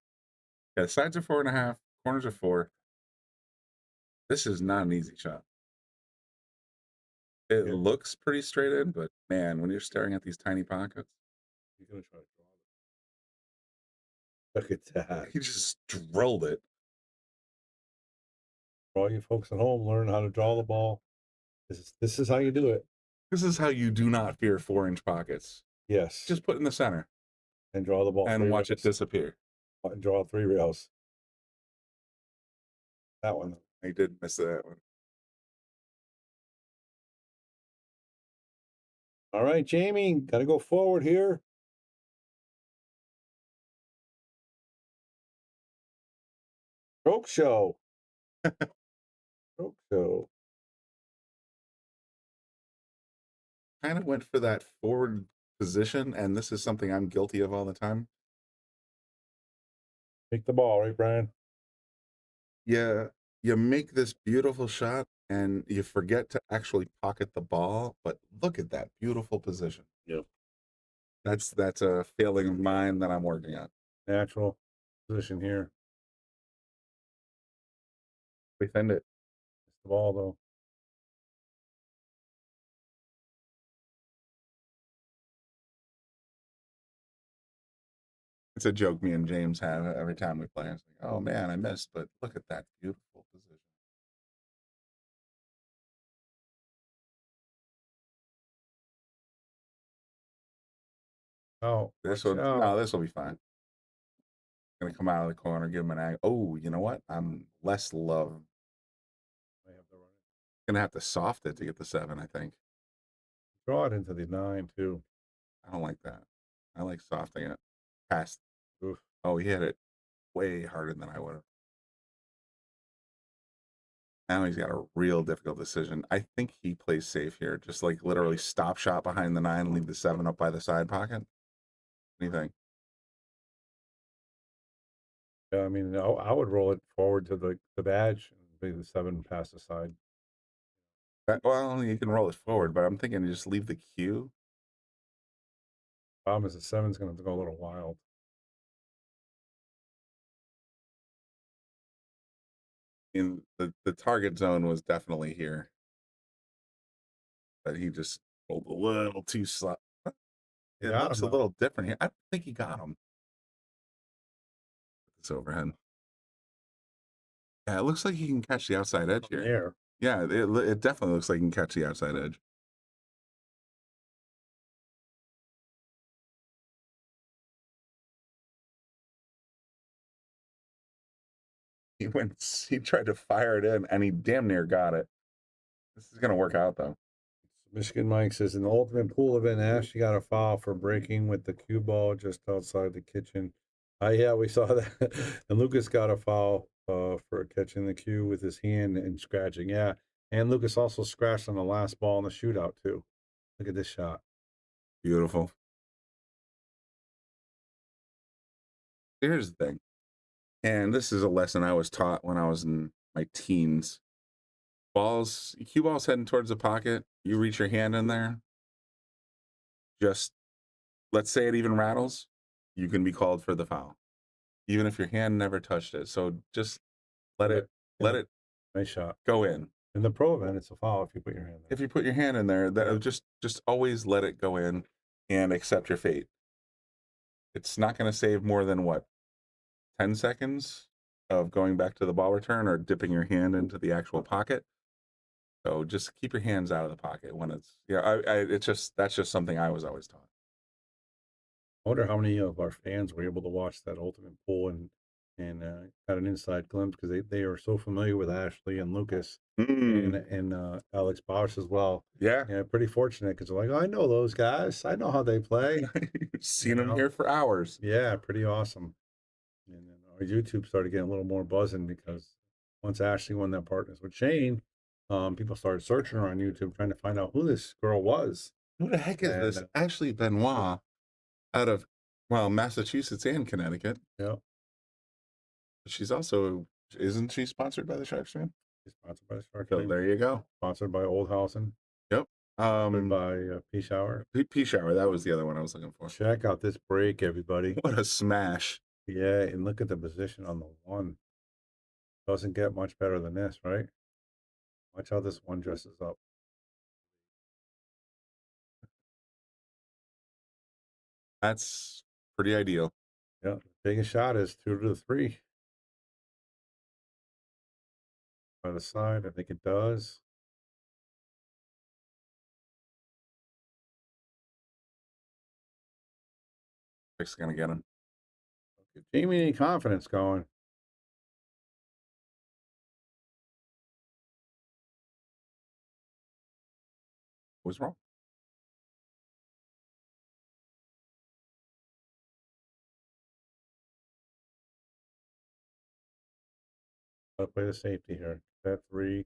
Yeah, the sides are 4.5. Corners are 4. This is not an easy shot. It looks pretty straight in, but man, when you're staring at these tiny pockets, you're gonna try to draw it. Look at that. He just drilled it. For all you folks at home, learn how to draw the ball. This is how you do it. This is how you do not fear 4-inch pockets. Yes. Just put in the center. And draw the ball. And watch it disappear. And draw 3 rails. That one. I did miss that one. All right, Jamie, got to go forward here. Stroke show. Stroke show. Kind of went for that forward position, and this is something I'm guilty of all the time. Take the ball, right, Brian? Yeah, you make this beautiful shot, and you forget to actually pocket the ball, but look at that beautiful position. Yep. That's a failing of mine that I'm working on. Natural position here. We send it. It's the ball, though. It's a joke me and James have every time we play. It's like, oh man, I missed, but look at that beautiful position. Oh, this will be fine. Gonna come out of the corner, give him an angle. Oh, you know what? I'm less love. Gonna have to soft it to get the 7, I think. Draw it into the 9 too. I don't like that. I like softening it. Past. Oof. Oh, he hit it way harder than I would have. Now he's got a real difficult decision. I think he plays safe here. Just like literally stop shot behind the 9, leave the 7 up by the side pocket. Anything? Yeah, I mean, I would roll it forward to the badge and be the 7 past the side. Well, you can roll it forward, but I'm thinking just leave the cue. Problem is the 7's going to go a little wild. In the target zone was definitely here, but he just rolled a little too slow. It looks a little different here. I don't think he got him. It's overhead. Yeah, it looks like he can catch the outside edge here. There. Yeah, it definitely looks like he can catch the outside edge. He tried to fire it in, and he damn near got it. This is gonna work out though. Michigan Mike says in the ultimate pool event, Ashley got a foul for breaking with the cue ball just outside the kitchen. Yeah, we saw that. And Lucas got a foul for catching the cue with his hand and scratching. Yeah, and Lucas also scratched on the last ball in the shootout too. Look at this shot. Beautiful. Here's the thing, and this is a lesson I was taught when I was in my teens. Cue balls heading towards the pocket. You reach your hand in there. Just let's say it even rattles, you can be called for the foul, even if your hand never touched it. So just let it Nice shot. Go in. In the pro event, it's a foul if you put your hand there. If you put your hand in there, that just always let it go in and accept your fate. It's not going to save more than what, 10 seconds of going back to the ball return or dipping your hand into the actual pocket. So just keep your hands out of the pocket when it's that's just something I was always taught. I wonder how many of our fans were able to watch that ultimate pool and got an inside glimpse because they are so familiar with Ashley and Lucas and Alex Bosch as well. Yeah, pretty fortunate because they're like, oh, I know those guys. I know how they play. Seen them here for hours. Yeah, pretty awesome. And then our YouTube started getting a little more buzzing because once Ashley won that partners with Shane, people started searching her on YouTube trying to find out who this girl was. Who the heck is this? Ashley Benoit out of, Massachusetts and Connecticut. Yep. She's also, isn't she sponsored by the Shark Stream? She's sponsored by the Shark So Stream. there you go. Sponsored by Oldhausen. Yep. By P Shower. P Shower, that was the other one I was looking for. Check out this break, everybody. What a smash. Yeah, and look at the position on the one. Doesn't get much better than this, right? Watch how this one dresses up. That's pretty ideal. Yeah, biggest shot is 2 to 3. By the side, I think it does. Rick's gonna get him. Give Jamie any confidence going. What's wrong? I'll play the safety here. That 3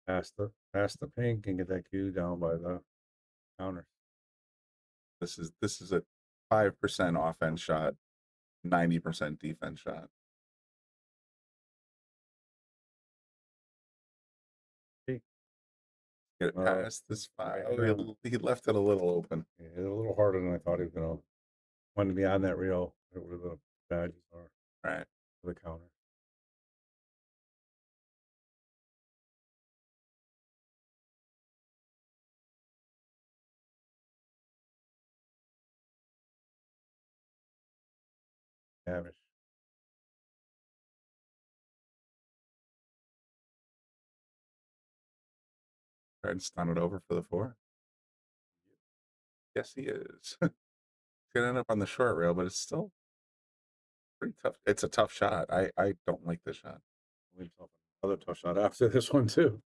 past the pink and get that cue down by the counter. This is a 5% offense shot, 90% defense shot. Get it past this 5. Oh, he left it a little open. Yeah, a little harder than I thought he was gonna. Wanted to be on that reel where the badges are. Right. For the counter. Gavrish. Trying to stun it over for the 4. Yes, he is. He's gonna end up on the short rail, but it's still pretty tough. It's a tough shot. I don't like this shot. Another tough shot after this one too.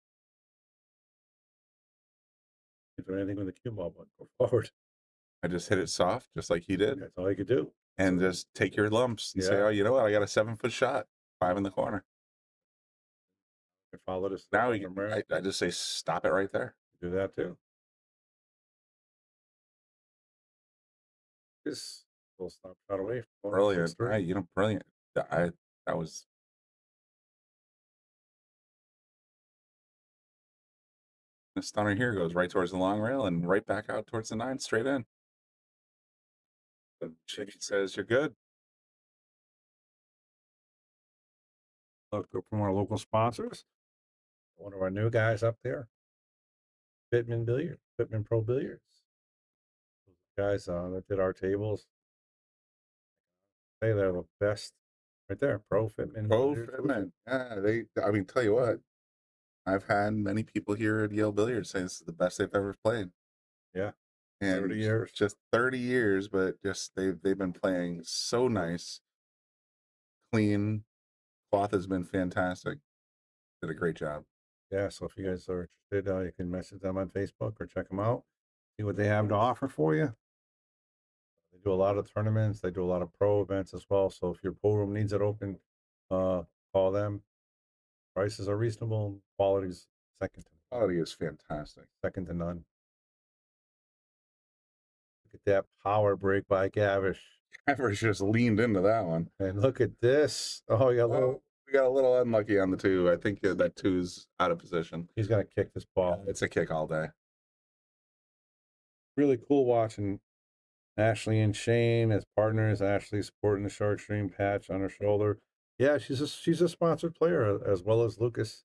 If there's anything with the cue ball, but go forward. I just hit it soft, just like he did. That's all you could do. And just take your lumps and say, oh, you know what? I got a 7-foot shot, 5 in the corner. Follow this. Now I just say, stop it right there. Do that too. This little stop shot away. Brilliant. Brilliant. That was. The stunner here goes right towards the long rail and right back out towards the 9, straight in. The chick says, you're good. Look from our local sponsors. One of our new guys up there. Pittman Billiards, Pittman Pro Billiards. Guys that did our tables. Hey, they're the best Right there, Pro Fitment. Pro Fitment. Yeah, I mean, tell you what, I've had many people here at Yale Billiards say this is the best they've ever played. Yeah. And 30 years. Just 30 years, but just they've been playing so nice, clean. Cloth has been fantastic. Did a great job. Yeah, so if you guys are interested, you can message them on Facebook or check them out, see what they have to offer for you. They do a lot of tournaments. They do a lot of pro events as well. So if your pool room needs it open, call them. Prices are reasonable. Quality's second to Quality is fantastic. second to none. Look at that power break by Gavrish. Gavrish just leaned into that one. And look at this. Oh, yeah, we got a little unlucky on the two. I think that two's out of position. He's gonna kick this ball. It's a kick all day. Really cool watching Ashley and Shane as partners. Ashley supporting the Shark Stream patch on her shoulder. Yeah, she's a sponsored player as well as Lucas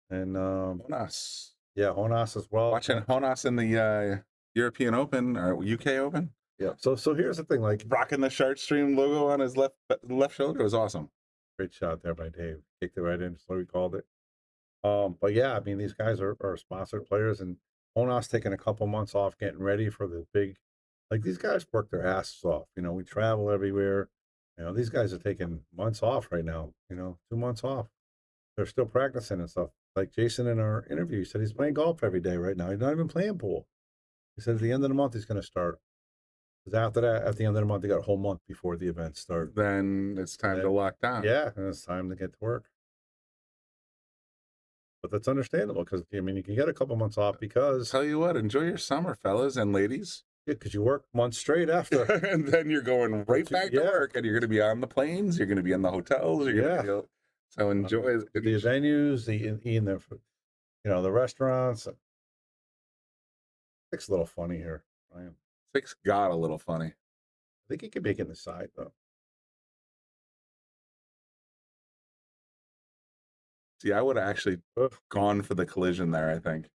and Jonas. Yeah, Jonas as well. Watching Jonas in the European Open or UK Open. Yeah. So here's the thing, like rocking the Shark Stream logo on his left shoulder was awesome. Great shot there by Dave. Kicked it right in, so we called it. But yeah, I mean these guys are sponsored players, and Jonas taking a couple months off, getting ready for the big. Like these guys work their asses off. You know, we travel everywhere. You know, these guys are taking months off right now. You know, 2 months off. They're still practicing and stuff. Like Jason in our interview, he said he's playing golf every day right now. He's not even playing pool. He said at the end of the month he's going to start. Because after that, at the end of the month, they got a whole month before the event starts. Then it's time to lock down. Yeah, and it's time to get to work. But that's understandable because I mean you can get a couple months off because tell you what, enjoy your summer, fellas and ladies. Yeah, because you work months straight after, and then you're going right back to work, and you're going to be on the planes, you're going to be in the hotels, you're going to be, so enjoy the venues, the restaurants. It's a little funny here, Ryan. Six got a little funny. I think he could make it in the side though. See, I would have actually gone for the collision there, I think.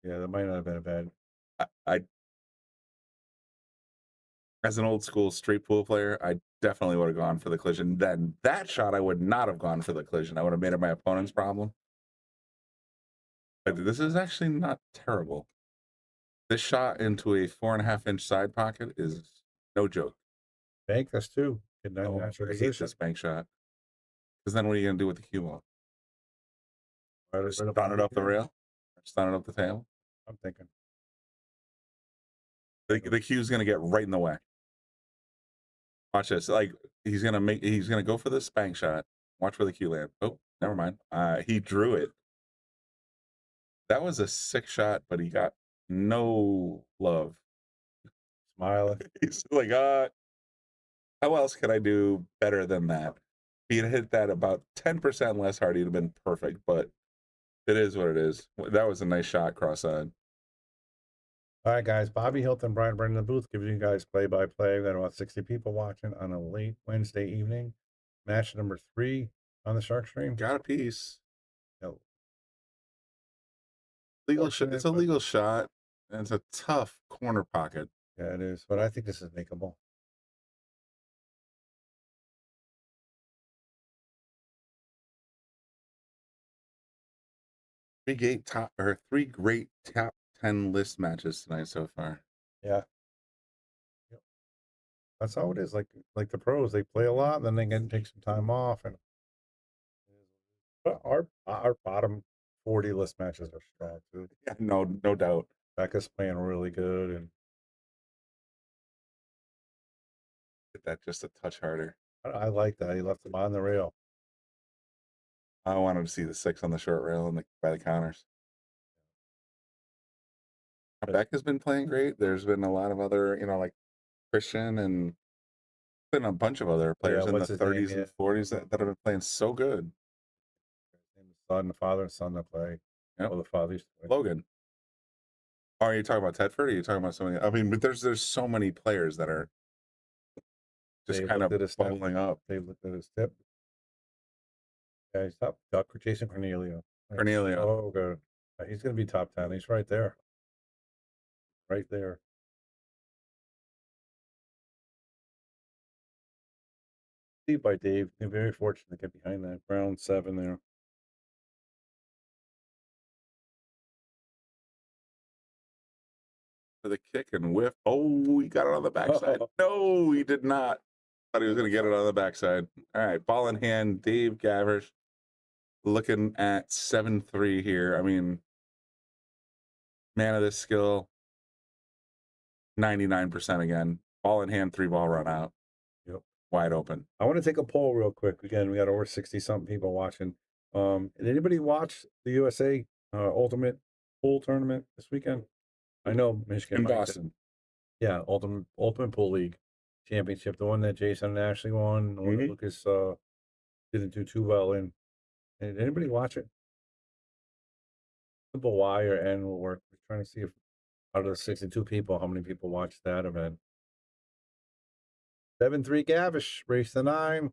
Yeah, that might not have been a bad. I as an old school street pool player, I definitely would have gone for the collision. Then that shot, I would not have gone for the collision. I would have made it my opponent's problem. But this is actually not terrible. This shot into a 4.5-inch side pocket is no joke. Bank this too. I hate this bank shot. Because then what are you going to do with the cue ball? Stun it up the rail? Stun it up the tail? I'm thinking. The cue's going to get right in the way. Watch this. Like he's gonna go for this spank shot. Watch where the cue land. Oh, never mind. He drew it. That was a sick shot, but he got no love. Smiling. He's like, how else could I do better than that? If he had hit that about 10% less hard, he'd have been perfect, but it is what it is. That was a nice shot cross-eyed. All right, guys. Bobby Hilton, Brian Brennan in the booth, giving you guys play-by-play. We've got about 60 people watching on a late Wednesday evening. Match number 3 on the Shark Stream. Got a piece. No. Legal shot. It's a legal shot, and it's a tough corner pocket. Yeah, it is. But I think this is makeable. Three great top 10 list matches tonight so far. Yeah. Yep. That's how it is. Like the pros, they play a lot, then they can take some time off. And our bottom 40 list matches are strong too. Yeah, no doubt. Becca's playing really good, and Get that just a touch harder. I like that. He left him on the rail. I wanted to see the 6 on the short rail and by the counters. Becca's been playing great. There's been a lot of other, like Christian and been a bunch of other players in the 30s and 40s that have been playing so good. Son, the father and son that play. Yep. Well, the father used to play. Logan. Oh, are you talking about Tedford? Or are you talking about something? I mean, but there's so many players that are just kind of bubbling up. They looked at his tip. Yeah, he's top. Jason Cornelio. Cornelio. Oh, good. He's going to be top 10. He's right there. Right there. Lead by Dave. They're very fortunate to get behind that round 7 there. For the kick and whiff. Oh, he got it on the backside. No, he did not. Thought he was going to get it on the backside. All right, ball in hand. Dave Gavrish looking at 7-3 here. I mean, man of this skill, 99% again. Ball in hand, 3-ball run out. Yep. Wide open. I want to take a poll real quick. Again, we got over 60-something people watching. Did anybody watch the USA Ultimate Pool Tournament this weekend? I know Michigan. In Mike Boston. did. Yeah, Ultimate Pool League Championship. The one that Jason and Ashley won. The one that Lucas didn't do too well in. Did anybody watch it? Simple Y or N will work. We're trying to see if out of the 62 people, how many people watched that event. 7-3 Gavish, race the 9.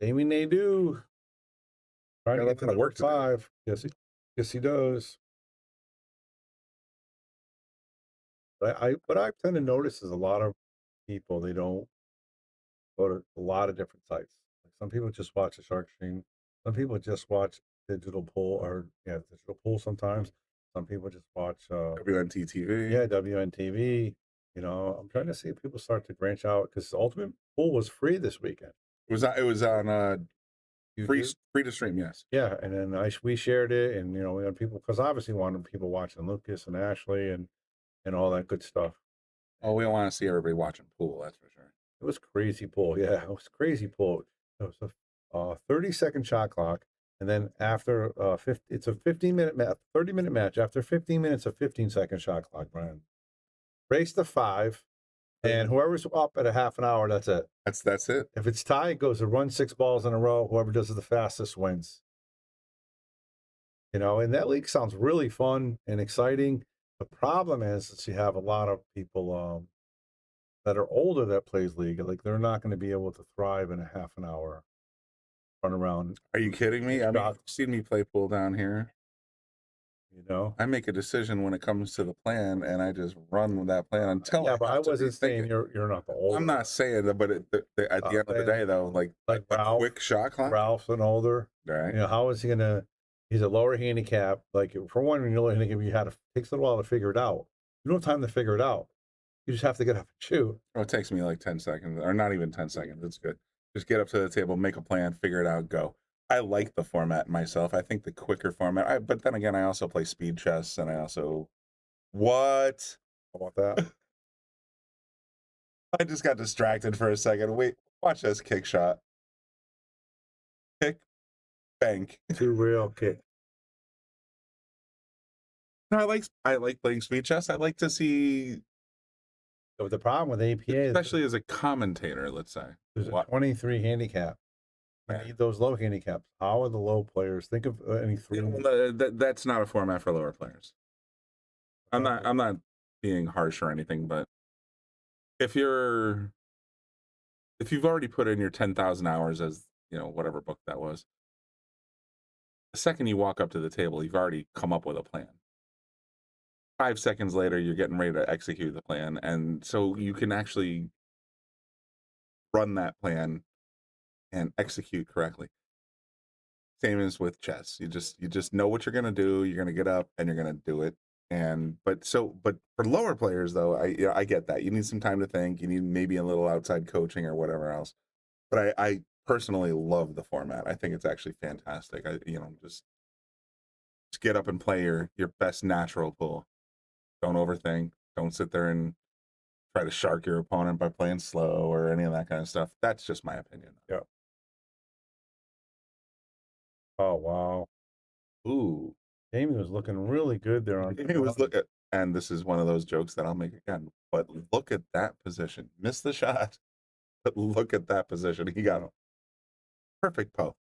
Jamy Nadeau. Trying to get to the work 5. Yes, he does. What I tend to notice is a lot of people, they don't go to a lot of different sites. Like some people just watch a Shark Stream. Some people just watch digital pool digital pool sometimes. Some people just watch WNT TV. Yeah, WNTV. You know, I'm trying to see if people start to branch out because Ultimate Pool was free this weekend. It was on free to stream, yes. Yeah, and then we shared it, and you know, we had people because obviously we wanted people watching Lucas and Ashley and all that good stuff. Oh, we don't want to see everybody watching pool, that's for sure. It was crazy pool. Yeah, it was crazy pool. It was a 30-second shot clock, and then after it's a 15-minute 30-minute match. After 15 minutes, a 15-second shot clock, Brian. Race to 5, and whoever's up at a half an hour, that's it. That's it. If it's tied, it goes to run 6 balls in a row. Whoever does it the fastest wins. You know, and that league sounds really fun and exciting. The problem is that you have a lot of people that are older that plays league. Like they're not going to be able to thrive in a half an hour run around. Are you kidding me? I mean, you've seen me play pool down here. You know, I make a decision when it comes to the plan, and I just run with that plan until. Yeah, but I wasn't saying you're not the old. I'm not saying that, but at the end of the day, though, like Ralph, a quick shot clock. Ralph's an older. Right. You know, how is he gonna? He's a lower handicap. Like for one, when you're lower handicap, takes a little while to figure it out. You don't have time to figure it out. You just have to get up and shoot. Oh, it takes me like 10 seconds, or not even 10 seconds. It's good. Just get up to the table, make a plan, figure it out, go. I like the format myself. I think the quicker format. But then again, I also play speed chess, and I also what? How about that? I just got distracted for a second. Wait, watch this kick shot. Kick, bank. 2 real kick. No, I like playing speed chess. I like to see. So the problem with APA, especially as a commentator, let's say, there's a 23 handicap. You need those low handicaps. How are the low players? Think of any 3. That's not a format for lower players. I'm not being harsh or anything, but if you've already put in your 10,000 hours, as you know, whatever book that was, the second you walk up to the table, you've already come up with a plan. 5 seconds later, you're getting ready to execute the plan, and so you can actually run that plan and execute correctly. Same as with chess. You just know what you're gonna do. You're gonna get up and you're gonna do it. But for lower players though, I get that. You need some time to think. You need maybe a little outside coaching or whatever else. But I personally love the format. I think it's actually fantastic. Just get up and play your best natural pool. Don't overthink. Don't sit there and try to shark your opponent by playing slow or any of that kind of stuff. That's just my opinion. Yeah. Oh wow. Ooh. Jamie was looking really good there on. Jamie was looking, and this is one of those jokes that I'll make again. But look at that position. Missed the shot, but look at that position. He got a perfect po.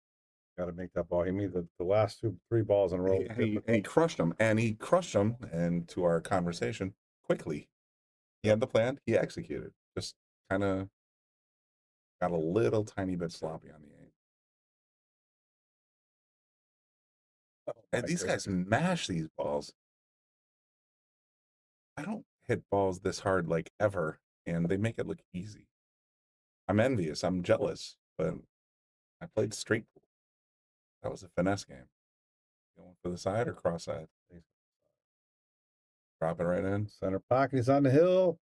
Got to make that ball. He made the last 3 balls in a row. He crushed them, and to our conversation quickly. He had the plan. He executed. Just kind of got a little tiny bit sloppy on the aim. And these guys mash these balls. I don't hit balls this hard like ever, and they make it look easy. I'm envious. I'm jealous. but I played straight pool. That was a finesse game. Going for the side or cross side? Drop it right in. Center pocket is on the hill.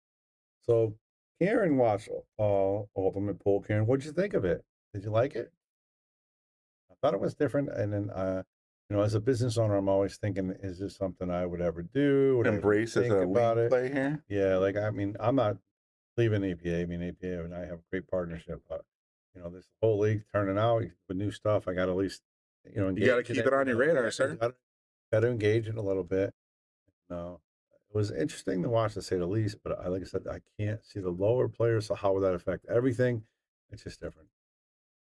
So Karen watched Ultimate Pool. Karen, what'd you think of it? Did you like it? I thought it was different. And then, you know, as a business owner, I'm always thinking, is this something I would ever do? Would I Embrace as think a about league it? play here. Yeah, like, I mean, I'm not leaving APA. I mean, APA and I have a great partnership. But, you know, this whole league turning out with new stuff, I got to at least, you know, You got to engage in keep it on your radar, sir. Got to engage it a little bit. No, it was interesting to watch, to say the least. But like I said, I can't see the lower players. So how would that affect everything? It's just different.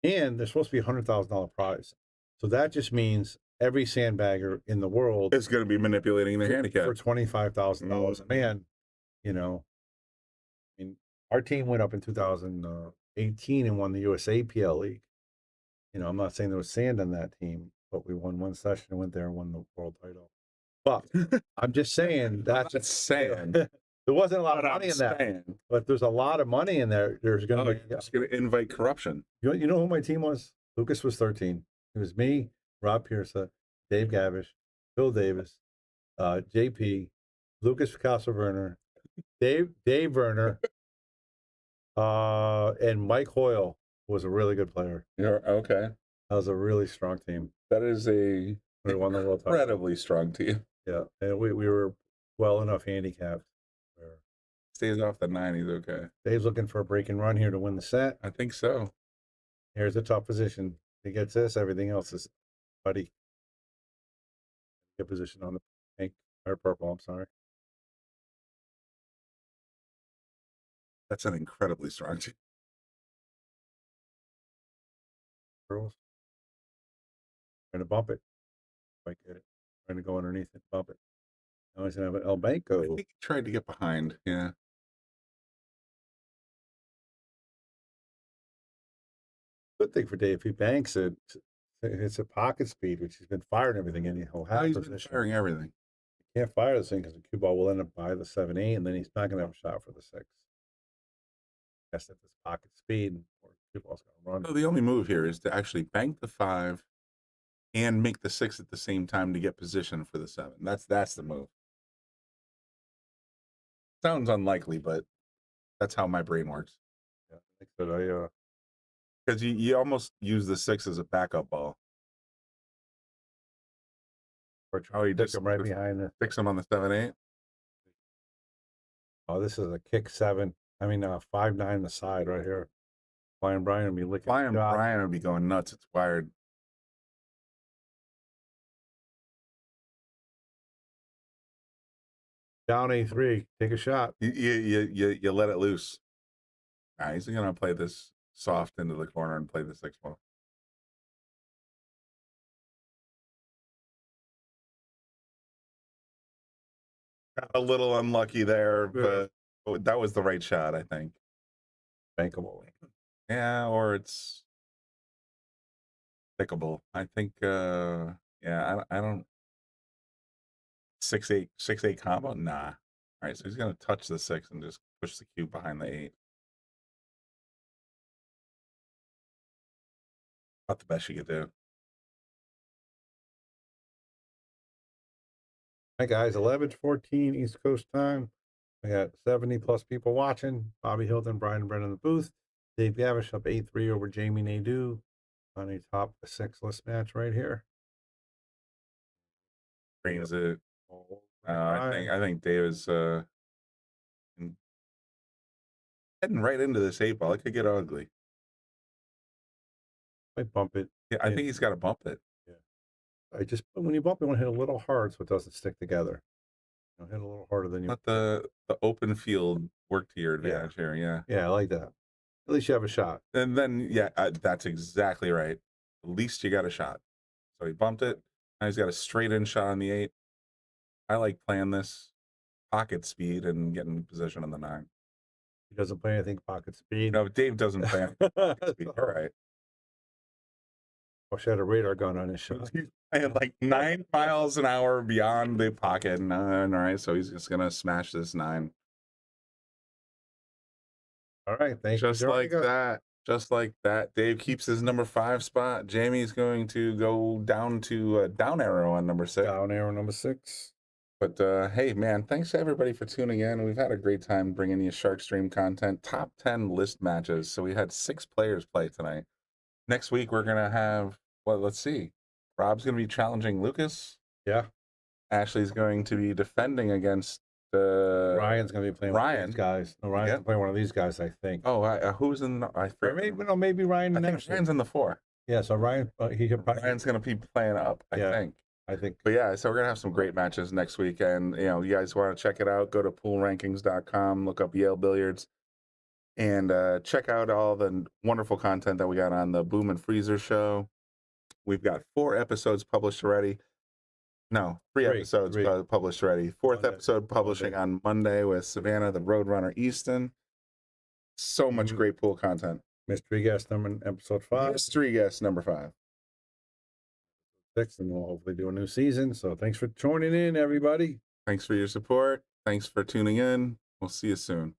And there's supposed to be $100,000 prize. So that just means every sandbagger in the world is going to be manipulating their handicap for $25,000 a man. You know, I mean, our team went up in 2018 and won the USAPL League. You know, I'm not saying there was sand on that team, but we won one session and went there and won the world title. But I'm just saying that's saying there wasn't a lot of money in that, but there's a lot of money in there. There's going to be it's going to invite corruption. You know who my team was? Lucas was 13. It was me, Rob Pierce, Dave Gavrish, Bill Davis, JP, Lucas Picasso-Werner, Dave Werner, and Mike Hoyle was a really good player. Yeah, okay. That was a really strong team. That is a We won the world title. incredibly strong team. Yeah, and we were well enough handicapped. Stays off the 90s, okay. Dave's looking for a break and run here to win the set. I think so. Here's a tough position. He gets this, everything else is buddy. Get position on the pink or purple, I'm sorry. That's an incredibly strong team. Girls. Trying to bump it. Might get it. Trying to go underneath it, bump it. Now he's gonna have an El Banco. I think he tried to get behind, yeah. Good thing for Dave. If he banks it, it's a pocket speed, which he's been firing everything in. He'll have He's been firing everything. You can't fire this thing because the cue ball will end up by the 7-8, and then he's not going to have a shot for the 6. Guess that this pocket speed, or the cue ball's going to run. So the only move here is to actually bank the 5 and make the 6 at the same time to get position for the 7. That's the move. Sounds unlikely, but that's how my brain works. Yeah, I think that because you almost use the 6 as a backup ball. Or try to stick him right behind the. Fix him on the 7-8. Oh, this is a kick 7. I mean, 5-9 the side right here. Flying Brian would be licking. Flying Brian would be going nuts. It's wired. Down A3. Take a shot. You let it loose. Nah, he's going to play this soft into the corner and play the 6 ball. Got a little unlucky there, but that was the right shot, I think. Bankable. Yeah, or it's pickable. I think, yeah, I don't. 6-8 combo? Nah. All right, so he's going to touch the 6 and just push the cube behind the 8. Not the best you could do. Hi guys, 11:14 East Coast time. We got 70 plus people watching. Bobby Hilton, Brian and Brennan in the booth. Dave Gavish up 8-3 over Jamy Nadeau on a top 6 list match right here. Brings it. I think Dave is heading right into this 8 ball. It could get ugly. Might bump it. Yeah, I think he's got to bump it. Yeah. When you bump it, you want to hit a little hard so it doesn't stick together. You know, hit a little harder than you. Let the open field work to your advantage here. Yeah. Yeah, I like that. At least you have a shot. And then, yeah, that's exactly right. At least you got a shot. So he bumped it. Now he's got a straight in shot on the 8. I like playing this pocket speed and getting position on the 9. He doesn't play anything pocket speed. No, Dave doesn't play pocket speed. All right. I wish I had a radar gun on his shot. I had like 9 miles an hour beyond the pocket. And, all right, so he's just going to smash this 9. All right, thank you. Just like that. Just like that, Dave keeps his number 5 spot. Jamie's going to go down to down arrow on number 6. Down arrow number 6. But hey, man, thanks to everybody for tuning in. We've had a great time bringing you Shark Stream content. Top 10 list matches. So we had 6 players play tonight. Next week, we're going to have, well, let's see. Rob's going to be challenging Lucas. Yeah. Ashley's going to be defending against Ryan's going to be playing Ryan. one of these guys. No, Ryan's playing one of these guys, I think. Oh, who's in the... Maybe Ryan I think next Ryan's in the 4. Yeah, so Ryan, he could probably... Ryan's going to be playing up, I think. But yeah, so we're going to have some great matches next week. And, you know, you guys want to check it out, go to poolrankings.com, look up Yale Billiards, and check out all the wonderful content that we got on the Boom and Freezer show. We've got 4 episodes published already. No, 3 episodes published already. 4th episode publishing on Monday with Savannah, the Roadrunner Easton. So much great pool content. Mystery guest number episode 5. Mystery guest number 5. 6, and we'll hopefully do a new season. So thanks for tuning in, everybody. Thanks for your support. Thanks for tuning in. We'll see you soon.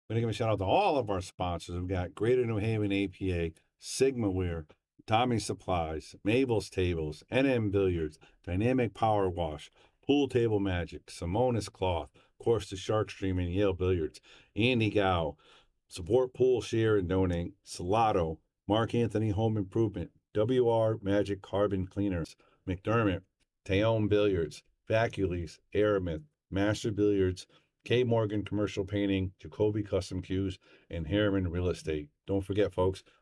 We're going to give a shout out to all of our sponsors. We've got Greater New Haven APA, Sigma Wear, Tommy Supplies, Mabel's Tables, NM Billiards, Dynamic Power Wash, Pool Table Magic, Simonis Cloth, of course, the Shark Stream and Yale Billiards, Andy Gow, Support Pool, Share, and Donate, Salado, Mark Anthony Home Improvement, WR Magic Carbon Cleaners, McDermott, Taom Billiards, Vacules, Aramith, Master Billiards, K. Morgan Commercial Painting, Jacoby Custom Cues, and Harriman Real Estate. Don't forget, folks,